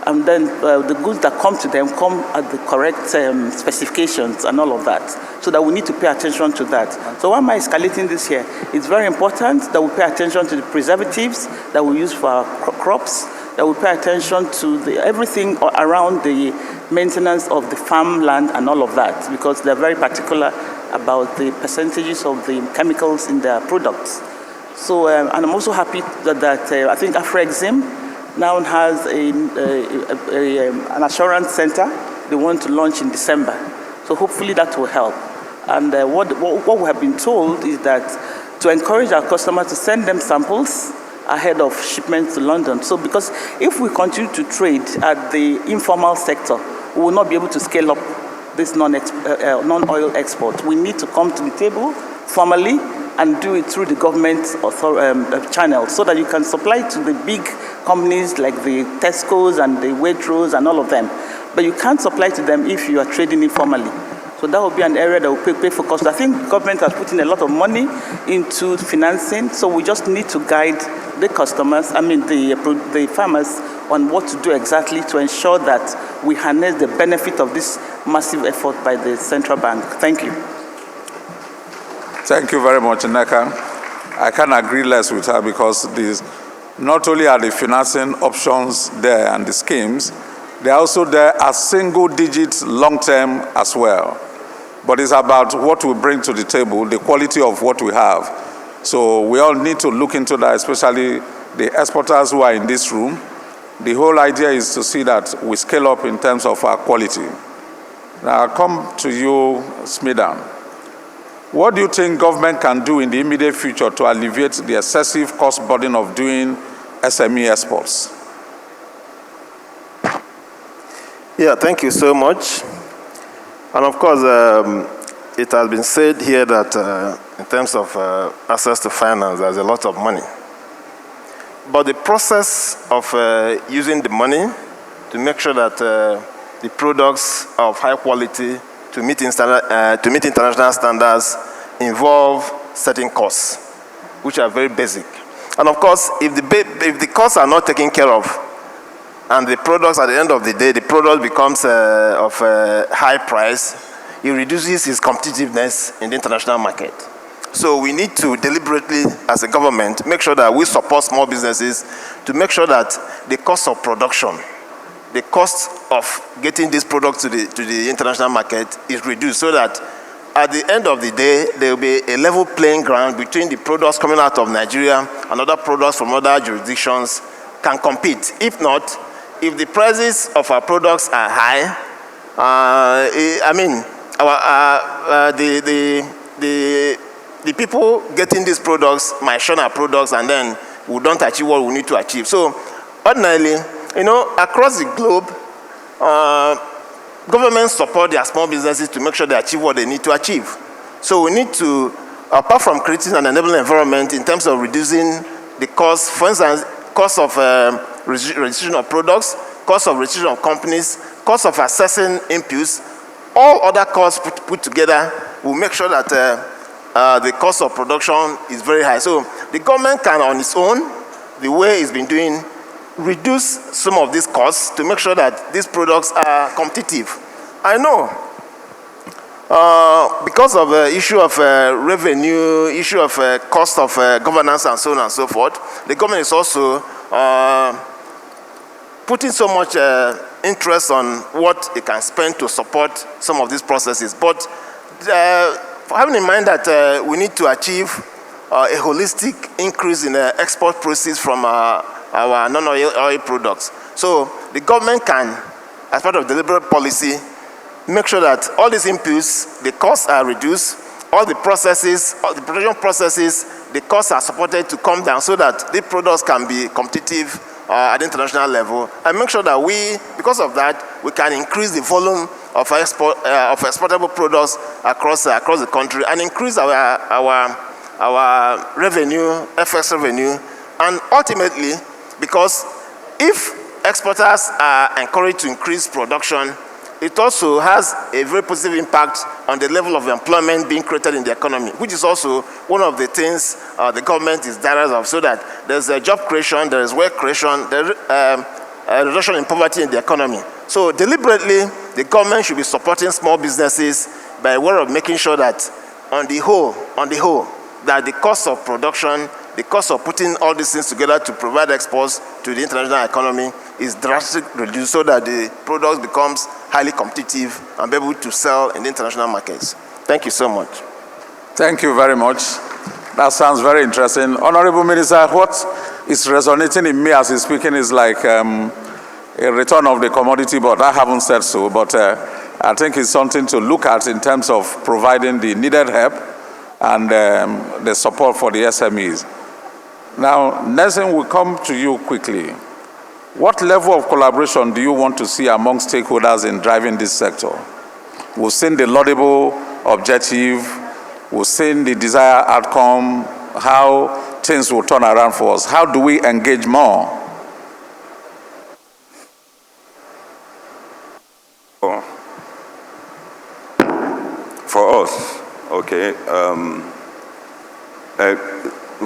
And then the goods that come to them come at the correct specifications and all of that. So that we need to pay attention to that. So why am I escalating this here? It's very important that we pay attention to the preservatives that we use for our crops, that we pay attention to everything around the maintenance of the farmland and all of that, because they're very particular about the percentages of the chemicals in their products. So, and I'm also happy that I think Afrexim now has an assurance center they want to launch in December. So hopefully that will help. And what we have been told is that to encourage our customers to send them samples ahead of shipments to London. So because if we continue to trade at the informal sector, we will not be able to scale up this non-oil export. We need to come to the table formally and do it through the government channel so that you can supply to the big companies like the Tesco's and the Waitrose and all of them. But you can't supply to them if you are trading informally. So that will be an area that will pay for cost. I think the government has put in a lot of money into financing, so we just need to guide the customers, the farmers, on what to do exactly to ensure that we harness the benefit of this massive effort by the central bank. Thank you. Thank you very much, Nneka. I can't agree less with her because not only are the financing options there and the schemes, they're also there as single-digit long-term as well. But it's about what we bring to the table, the quality of what we have. So we all need to look into that, especially the exporters who are in this room. The whole idea is to see that we scale up in terms of our quality. Now I'll come to you, Smidan. What do you think government can do in the immediate future to alleviate the excessive cost burden of doing SME exports? Yeah, thank you so much. And of course, it has been said here that in terms of access to finance, there's a lot of money. but the process of using the money to make sure that the products are of high quality to meet international standards involve certain costs, which are very basic. And of course, if the costs are not taken care of, and the products, at the end of the day, the product becomes of a high price, it reduces its competitiveness in the international market. So we need to deliberately, as a government, make sure that we support small businesses to make sure that the cost of production, the cost of getting this product to the international market is reduced, so that at the end of the day, there will be a level playing ground between the products coming out of Nigeria and other products from other jurisdictions can compete. If not, if the prices of our products are high, the people getting these products might shun our products, and then we don't achieve what we need to achieve. So, ordinarily, across the globe, governments support their small businesses to make sure they achieve what they need to achieve. So we need to, apart from creating an enabling environment in terms of reducing the cost, for instance, cost of registration of products, cost of registration of companies, cost of assessing inputs, all other costs put together will make sure that the cost of production is very high. So the government can, on its own, the way it's been doing, reduce some of these costs to make sure that these products are competitive. I know because of the issue of revenue, issue of cost of governance and so on and so forth, the government is also putting so much interest on what it can spend to support some of these processes. But having in mind that we need to achieve a holistic increase in the export proceeds from our non-oil products. So the government can, as part of deliberate policy, make sure that all these inputs, the costs are reduced, all the processes, all the production processes, the costs are supported to come down so that the products can be competitive at the international level, and make sure that because of that, we can increase the volume of exportable products across the country and increase our revenue, FX revenue, and ultimately, because if exporters are encouraged to increase production, it also has a very positive impact on the level of employment being created in the economy, which is also one of the things the government is desirous of, so that there's a job creation, there is work creation, there is a reduction in poverty in the economy. So deliberately, the government should be supporting small businesses by way of making sure that on the whole, that the cost of production, the cost of putting all these things together to provide exports to the international economy is drastically reduced, so that the product becomes highly competitive and be able to sell in the international markets. Thank you so much. Thank you very much. That sounds very interesting. Honorable Minister, what is resonating in me as he's speaking is like a return of the commodity, but I haven't said so. But I think it's something to look at in terms of providing the needed help and the support for the SMEs. Now, Nelson, will come to you quickly. What level of collaboration do you want to see among stakeholders in driving this sector? We've seen the laudable objective, we've seen the desired outcome, how things will turn around for us. How do we engage more? For us, okay,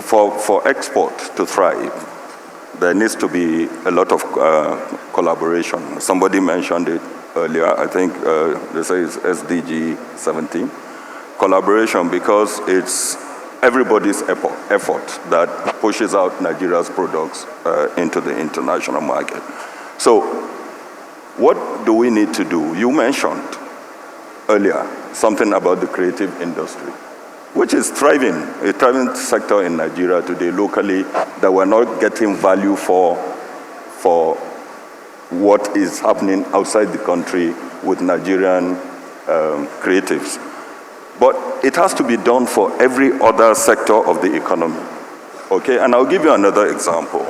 for export to thrive, there needs to be a lot of collaboration. Somebody mentioned it earlier. I think they say it's SDG 17. Collaboration, because it's everybody's effort that pushes out Nigeria's products into the international market. So what do we need to do? You mentioned earlier something about the creative industry, which is thriving, a thriving sector in Nigeria today locally, that we're not getting value for what is happening outside the country with Nigerian creatives. But it has to be done for every other sector of the economy. Okay, and I'll give you another example.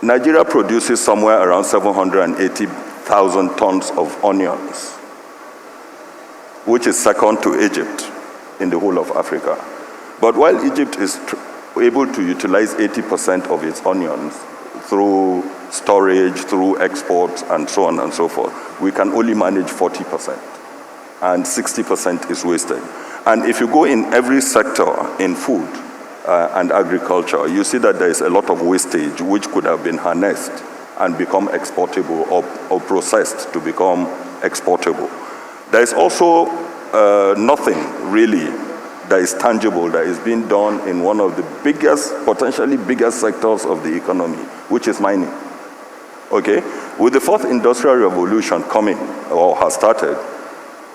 Nigeria produces somewhere around 780,000 tons of onions, which is second to Egypt in the whole of Africa. But while Egypt is able to utilize 80% of its onions through storage, through exports, and so on and so forth. We can only manage 40%, and 60% is wasted. And if you go in every sector in food and agriculture, you see that there is a lot of wastage which could have been harnessed and become exportable or processed to become exportable. There is also nothing really that is tangible that is being done in one of the biggest, potentially biggest sectors of the economy, which is mining. Okay? With the fourth industrial revolution coming, or has started,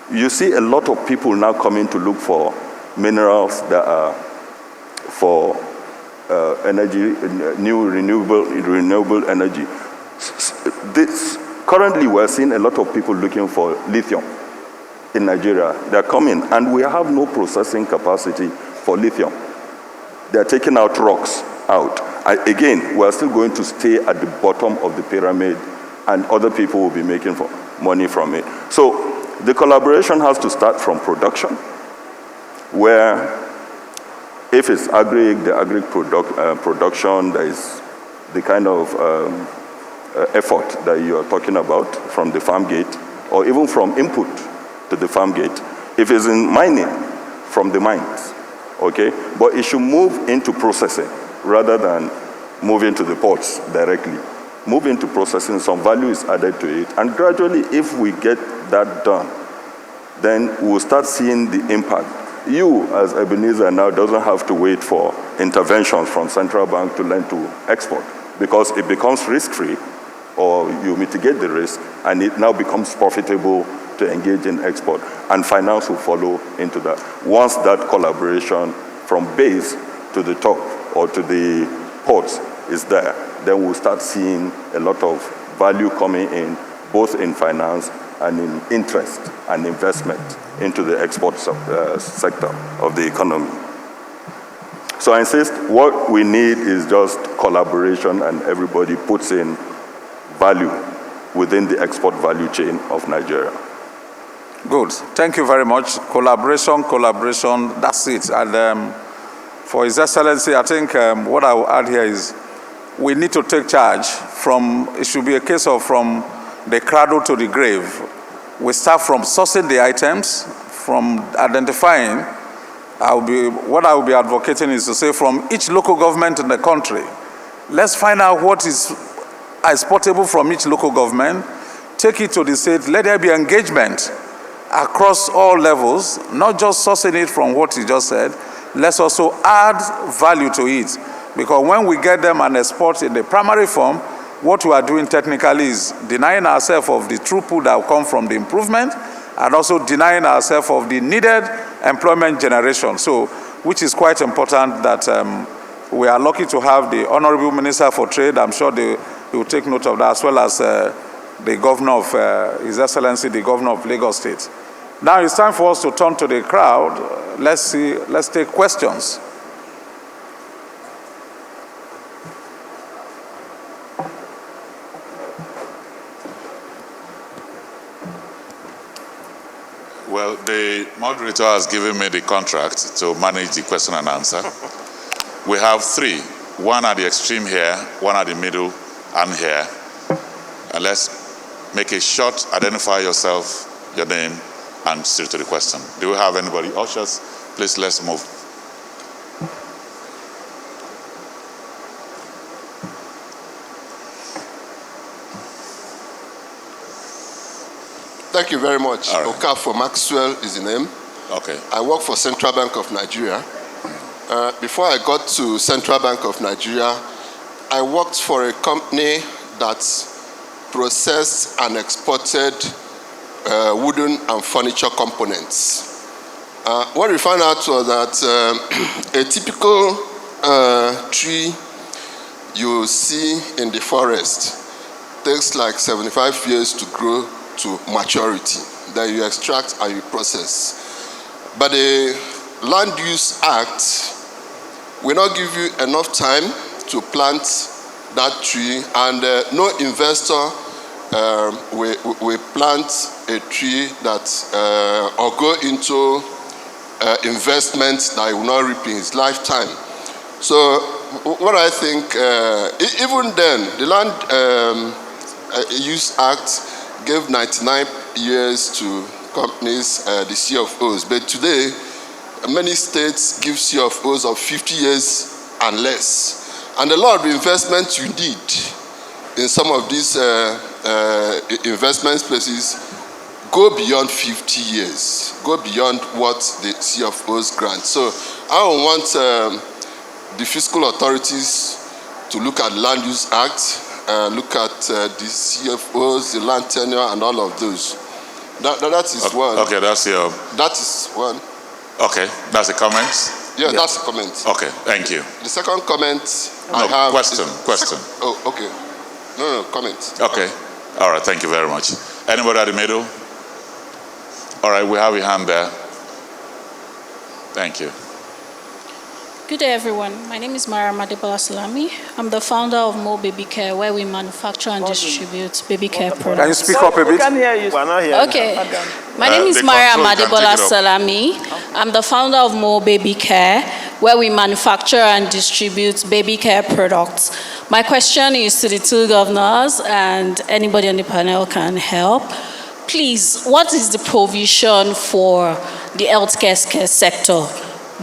you see a lot of people now coming to look for minerals that are for energy, new renewable energy. Currently, we're seeing a lot of people looking for lithium in Nigeria. They're coming, and we have no processing capacity for lithium. They're taking out rocks out. Again, we're still going to stay at the bottom of the pyramid, and other people will be making money from it. So the collaboration has to start from production, where if it's the agri production, there is the kind of effort that you are talking about from the farm gate, or even from input to the farm gate. If it's in mining, from the mines, okay? But it should move into processing rather than move into the ports directly. Move into processing, some value is added to it, and gradually, if we get that done, then we'll start seeing the impact. You, as Ebenezer, now doesn't have to wait for interventions from central bank to learn to export, because it becomes risk-free, or you mitigate the risk, and it now becomes profitable to engage in export, and finance will follow into that. Once that collaboration from base to the top or to the ports is there, then we'll start seeing a lot of value coming in, both in finance and in interest and investment into the export sector of the economy. So I insist, what we need is just collaboration, and everybody puts in value within the export value chain of Nigeria. Good. Thank you very much. Collaboration, that's it. And for His Excellency, I think what I will add here is we need to take charge from, it should be a case of from the cradle to the grave. We start from sourcing the items, from identifying. What I will be advocating is to say from each local government in the country, let's find out what is exportable from each local government, take it to the state, let there be engagement across all levels, not just sourcing it from what he just said. Let's also add value to it, because when we get them and export in the primary form, what we are doing technically is denying ourselves of the throughput that will come from the improvement, and also denying ourselves of the needed employment generation. So, which is quite important that we are lucky to have the Honorable Minister for Trade. I'm sure they will take note of that, as well as the Governor of, His Excellency, the Governor of Lagos State. Now it's time for us to turn to the crowd. Let's take questions. Well, the moderator has given me the contract to manage the question and answer. We have three, one at the extreme here, one at the middle, and here. And let's make it short, identify yourself, your name, and straight to the question. Do we have anybody? Ushers, please, let's move. Thank you very much. Right. Okafor Maxwell is the name. Okay. I work for Central Bank of Nigeria. Before I got to Central Bank of Nigeria, I worked for a company that processed and exported wooden and furniture components. What we found out was that a typical tree you see in the forest takes like 75 years to grow to maturity. Then you extract and you process. But the Land Use Act will not give you enough time to plant that tree, and no investor will plant a tree that or go into investment that he will not reap in his lifetime. So what I think, even then, the Land Use Act gave 99 years to companies, the CFOs, but today many states give CFOs of 50 years and less. And a lot of investment you need in some of these investment places go beyond 50 years, go beyond what the CFOs grant. So I don't want the fiscal authorities to look at Land Use Act, look at the CFOs, the land tenure, and all of those. That is one. Okay, that's your... That is one. Okay, that's a comment? Yeah, that's a comment. Okay, thank you. The second comment I No, have... question. Oh, okay. No, comment. Okay, all right, thank you very much. Anybody at the middle? All right, we have a hand there. Thank you. Good day, everyone. My name is Mariam Adebola Salami. I'm the founder of Mo Baby Care, where we manufacture and distribute baby care products. Can you speak up a bit? We can hear you. We're not hearing Okay. you. My name is the Mariam control can Adebola take it up. Salami. I'm the founder of Mo Baby Care, where we manufacture and distribute baby care products. My question is to the two governors, and anybody on the panel can help. Please, what is the provision for the healthcare sector?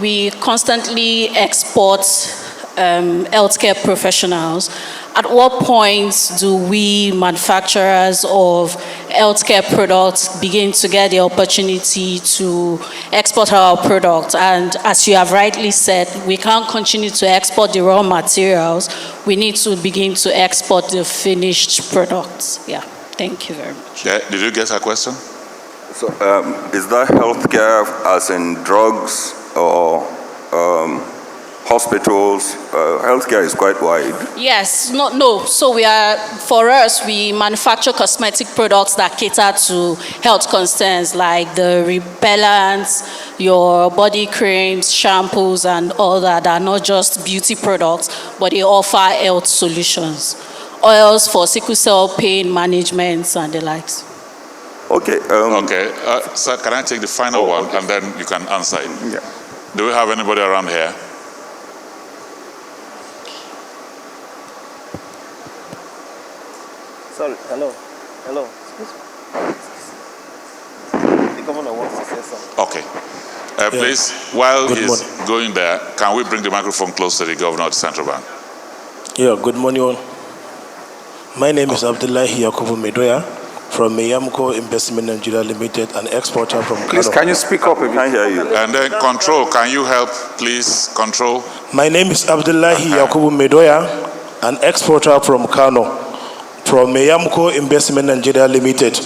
We constantly export healthcare professionals. At what point do we manufacturers of healthcare products begin to get the opportunity to export our products? And as you have rightly said, we can't continue to export the raw materials. We need to begin to export the finished products. Yeah, thank you very much. Yeah, did you get her question? So, is that healthcare as in drugs or hospitals? Healthcare is quite wide. Yes, no. So for us, we manufacture cosmetic products that cater to health concerns like the repellents, your body creams, shampoos, and all that are not just beauty products, but they offer health solutions. Oils for sickle cell pain management and the likes. Okay. Okay, sir, can I take the final one and then you can answer it? Yeah. Do we have anybody around here? Sorry, hello. Excuse me. The governor wants to say something. Okay. Please, while he's going there, can we bring the microphone close to the governor of the Central Bank? Yeah, good morning all. My name is Abdullahi Yakubu Medoya from Meyamco Investment Nigeria Limited, an exporter from Kano. Please, can you speak up? We can't hear you. And then control, can you help, please, control? My name is Abdullahi Yakubu Medoya, an exporter from Kano, from Meyamco Investment Nigeria Limited.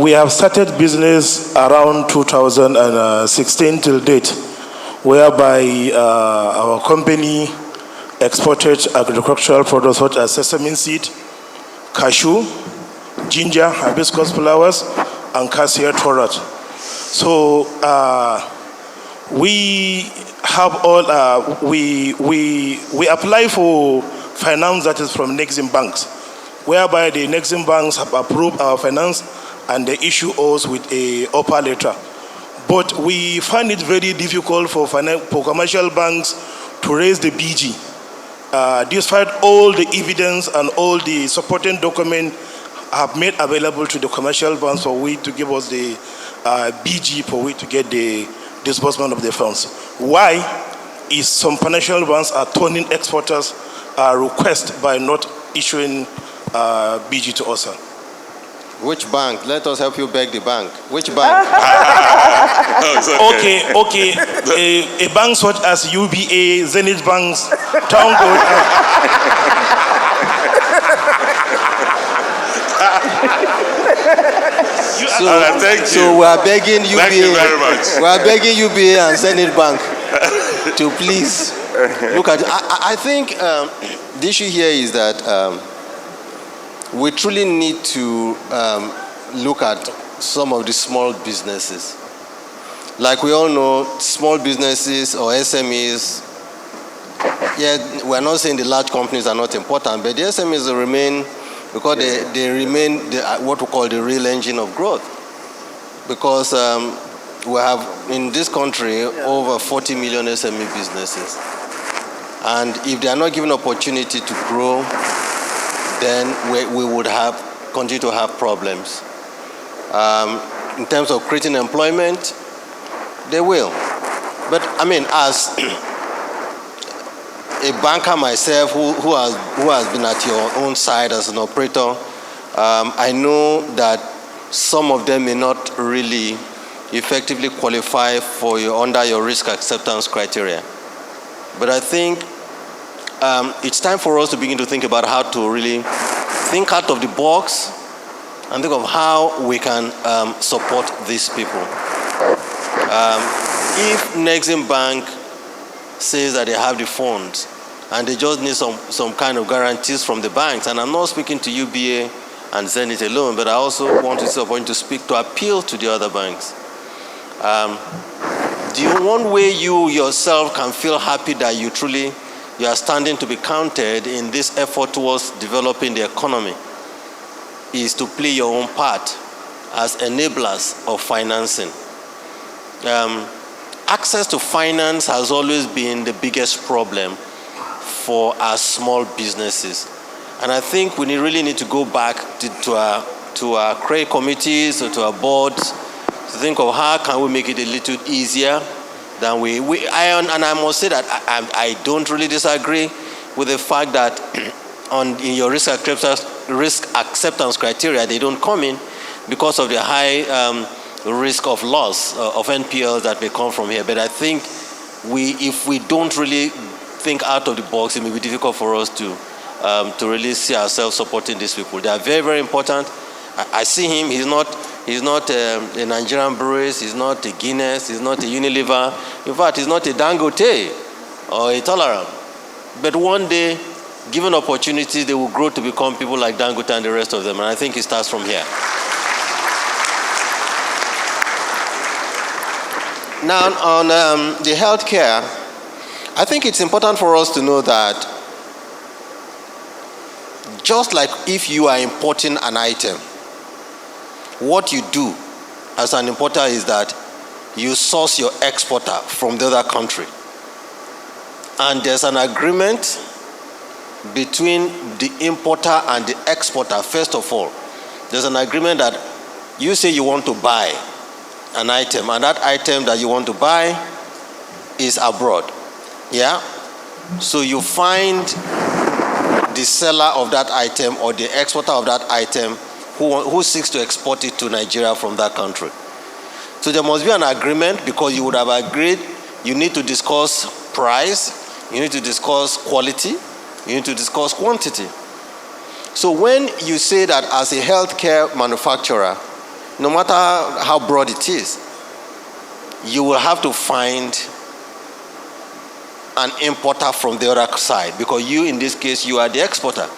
We have started business around 2016 till date, whereby our company exported agricultural products such as sesame seed, cashew, ginger, hibiscus flowers, and cassia torach. So we have all we apply for finance that is from Nexim banks, whereby the Nexim banks have approved our finance and they issue us with a offer letter. But we find it very difficult for commercial banks to raise the BG. Despite all the evidence and all the supporting documents have made available to the commercial banks for we to give us the BG for we to get the disbursement of the funds. Why is some financial banks are turning exporters request by not issuing BG to us? Which bank? Let us help you beg the bank. Which bank? Okay. A bank such as UBA, Zenith Banks, Town Gold. So we are begging UBA. Thank you very much. We are begging UBA and Zenith Bank to please look at. I think the issue here is that. We truly need to look at some of the small businesses. Like we all know, small businesses or SMEs, we're not saying the large companies are not important, but the SMEs remain, because they remain what we call the real engine of growth. Because we have in this country over 40 million SME businesses. And if they are not given opportunity to grow, then we would continue to have problems. In terms of creating employment, they will. But I mean, as a banker myself who has been at your own side as an operator, I know that some of them may not really effectively qualify for under your risk acceptance criteria. But I think it's time for us to begin to think about how to really think out of the box and think of how we can support these people. If Nexim Bank says that they have the funds and they just need some kind of guarantees from the banks, and I'm not speaking to UBA and Zenith alone, but I also want to speak to appeal to the other banks. One way you yourself can feel happy that you are standing to be counted in this effort towards developing the economy is to play your own part as enablers of financing. Access to finance has always been the biggest problem for our small businesses. And I think we really need to go back to our credit committees or to our boards to think of how can we make it a little easier than and I must say that I don't really disagree with the fact that in your risk acceptance criteria, they don't come in because of the high risk of loss of NPLs that may come from here. But I think if we don't really think out of the box, it may be difficult for us to really see ourselves supporting these people. They are very, very important. I see him. He's not a Nigerian Breweries. He's not a Guinness. He's not a Unilever. In fact, he's not a Dangote or a Tolerant. But one day, given opportunities, they will grow to become people like Dangote and the rest of them. And I think it starts from here. Now, on the healthcare, I think it's important for us to know that just like if you are importing an item, what you do as an importer is that you source your exporter from the other country. And there's an agreement between the importer and the exporter. First of all, there's an agreement that you say you want to buy an item, and that item that you want to buy is abroad. Yeah? So you find the seller of that item or the exporter of that item who seeks to export it to Nigeria from that country. So there must be an agreement, because you would have agreed you need to discuss price, you need to discuss quality, you need to discuss quantity. So when you say that as a healthcare manufacturer, no matter how broad it is, you will have to find an importer from the other side, because you, in this case, you are the exporter.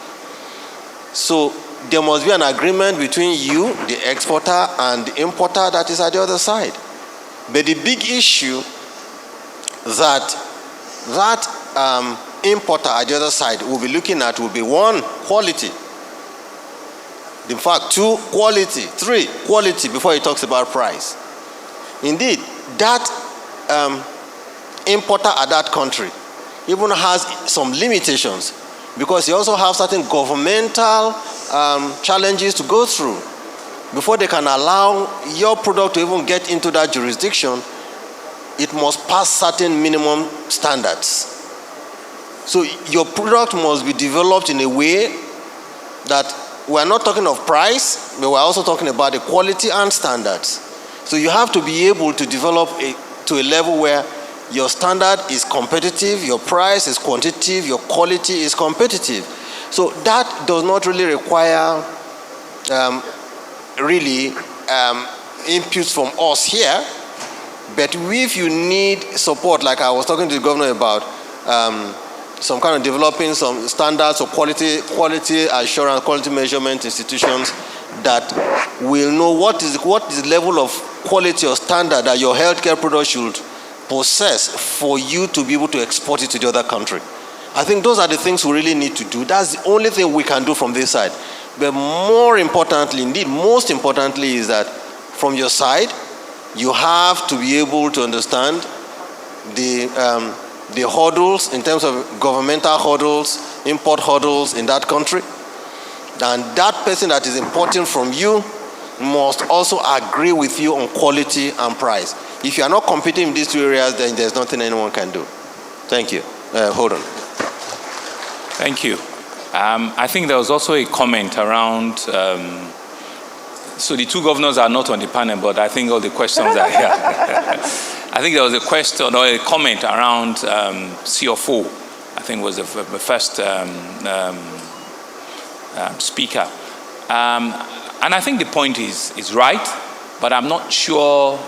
So there must be an agreement between you, the exporter, and the importer that is at the other side. But the big issue that importer at the other side will be looking at will be, one, quality. In fact, two, quality. Three, quality before he talks about price. Indeed, that importer at that country even has some limitations, because you also have certain governmental challenges to go through before they can allow your product to even get into that jurisdiction. It must pass certain minimum standards. So your product must be developed in a way that we're not talking of price, but we're also talking about the quality and standards. So you have to be able to develop to a level where your standard is competitive, your price is quantitative, your quality is competitive. So that does not really require inputs from us here. But if you need support, like I was talking to the governor about, some kind of developing some standards or quality assurance, quality measurement institutions that will know what is the level of quality or standard that your healthcare product should possess for you to be able to export it to the other country. I think those are the things we really need to do. That's the only thing we can do from this side. But more importantly, indeed, most importantly, is that from your side, You have to be able to understand the hurdles in terms of governmental hurdles, import hurdles in that country. And that person that is importing from you must also agree with you on quality and price. If you are not competing in these two areas, then there's nothing anyone can do. Thank you. Hold on. Thank you. I think there was also a comment around, so the two governors are not on the panel, but I think all the questions are here. I think there was a question or a comment around CFO. I think was the first speaker. And I think the point is right, but I'm not sure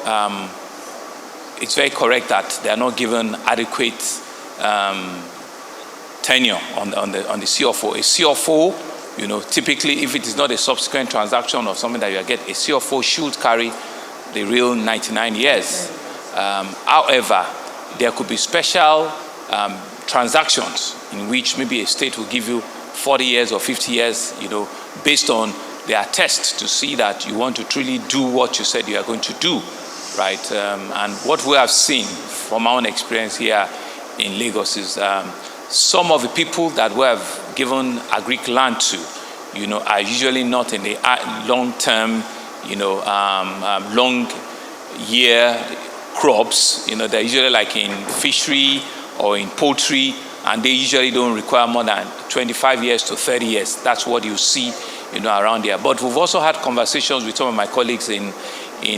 it's very correct that they are not given adequate tenure on the CFO. A CFO, typically if it is not a subsequent transaction or something that you get, a CFO should carry the real 99 years. However, there could be special transactions in which maybe a state will give you 40 years or 50 years, based on their test to see that you want to truly do what you said you are going to do, right? And what we have seen from our own experience here in Lagos is some of the people that we have given agric land to, are usually not in the long-term, long year crops. They're usually like in fishery or in poultry, and they usually don't require more than 25 years to 30 years. That's what you see, around here. But we've also had conversations with some of my colleagues in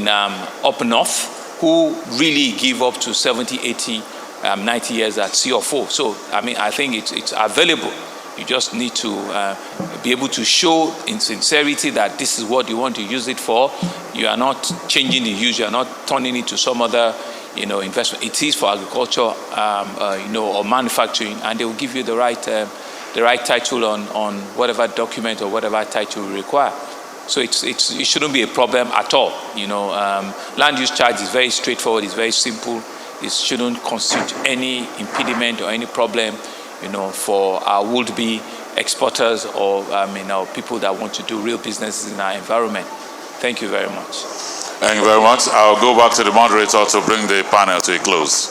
up north who really give up to 70, 80, 90 years at CFO. So, I think it's available. You just need to be able to show in sincerity that this is what you want to use it for. You are not changing the use. You are not turning it to some other, investment. It is for agriculture, or manufacturing, and they will give you the right title on whatever document or whatever title you require. So it shouldn't be a problem at all. Land use charge is very straightforward. It's very simple. It shouldn't constitute any impediment or any problem, for our would-be exporters or people that want to do real businesses in our environment. Thank you very much. Thank you very much. I'll go back to the moderator to bring the panel to a close.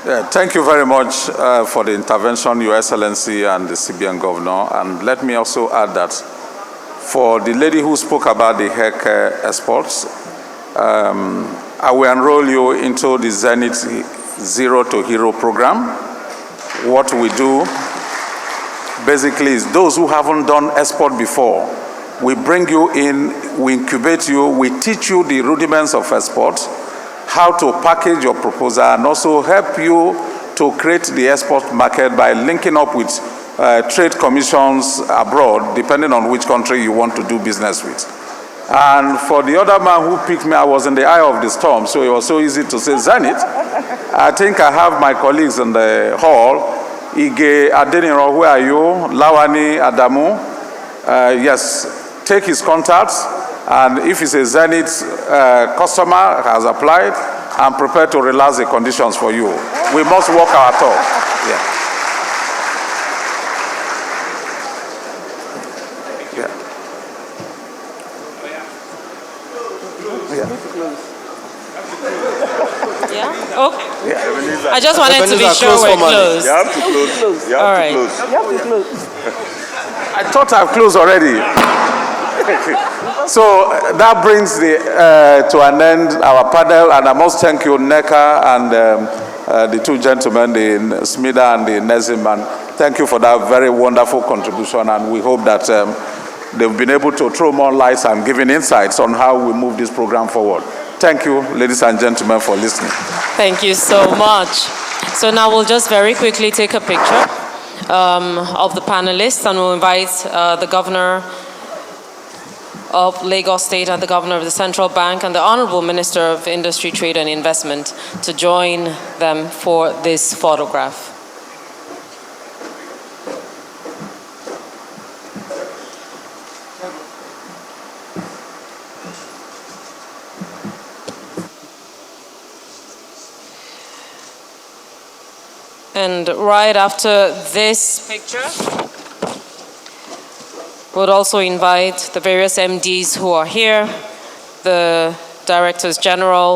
Yeah, thank you very much for the intervention, Your Excellency and the CBN Governor. And let me also add that for the lady who spoke about the hair care exports, I will enroll you into the Zenith Zero to Hero program. What we do basically is those who haven't done export before, we bring you in, we incubate you, we teach you the rudiments of export, how to package your proposal, and also help you to create the export market by linking up with trade commissions abroad, depending on which country you want to do business with. And for the other man who picked me, I was in the eye of the storm, so it was so easy to say Zenith. I think I have my colleagues in the hall. Ige Adeniro, where are you? Lawani Adamu. Yes, take his contacts, and if he's a Zenith customer, has applied, I'm prepared to relax the conditions for you. We must walk our talk. Yeah. Okay. I just wanted to be sure we're closed. You have to close. You have All to right. close. You have to close. I thought I've closed already. So that brings to an end our panel, and I must thank you, NECA, and the two gentlemen, the Smida and the Nezim, and thank you for that very wonderful contribution, and we hope that they've been able to throw more lights and giving insights on how we move this program forward. Thank you, ladies and gentlemen, for listening. Thank you so much. So now we'll just very quickly take a picture of the panelists, and we'll invite the Governor of Lagos State and the Governor of the Central Bank and the Honorable Minister of Industry, Trade and Investment to join them for this photograph. And right after this picture, would also invite the various MDs who are here, the Directors General,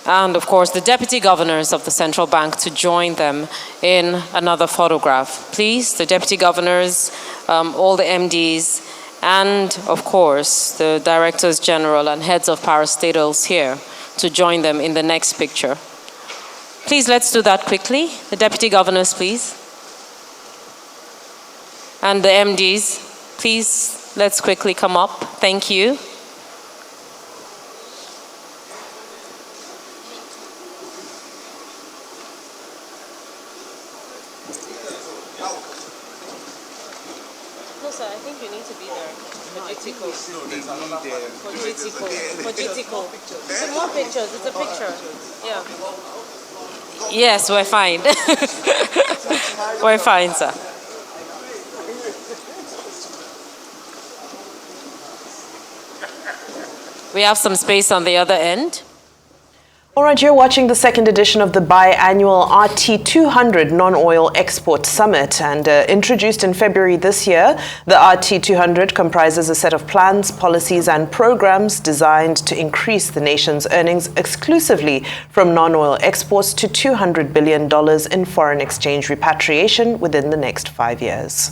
and of course the Deputy Governors of the Central Bank to join them in another photograph. Please, the Deputy Governors, all the MDs, and of course the Directors General and heads of parastatals here to join them in the next picture. Please, let's do that quickly. The Deputy Governors, please. And the MDs, please, let's quickly come up. Thank you. No, sir, I think you need to be there. It's more pictures, it's a picture. Yeah. Yes, we're fine. We're fine, sir. We have some space on the other end. All right, you're watching the second edition of the biannual RT200 Non-Oil Export Summit, and introduced in February this year, the RT200 comprises a set of plans, policies and programs designed to increase the nation's earnings exclusively from non-oil exports to $200 billion in foreign exchange repatriation within the next 5 years.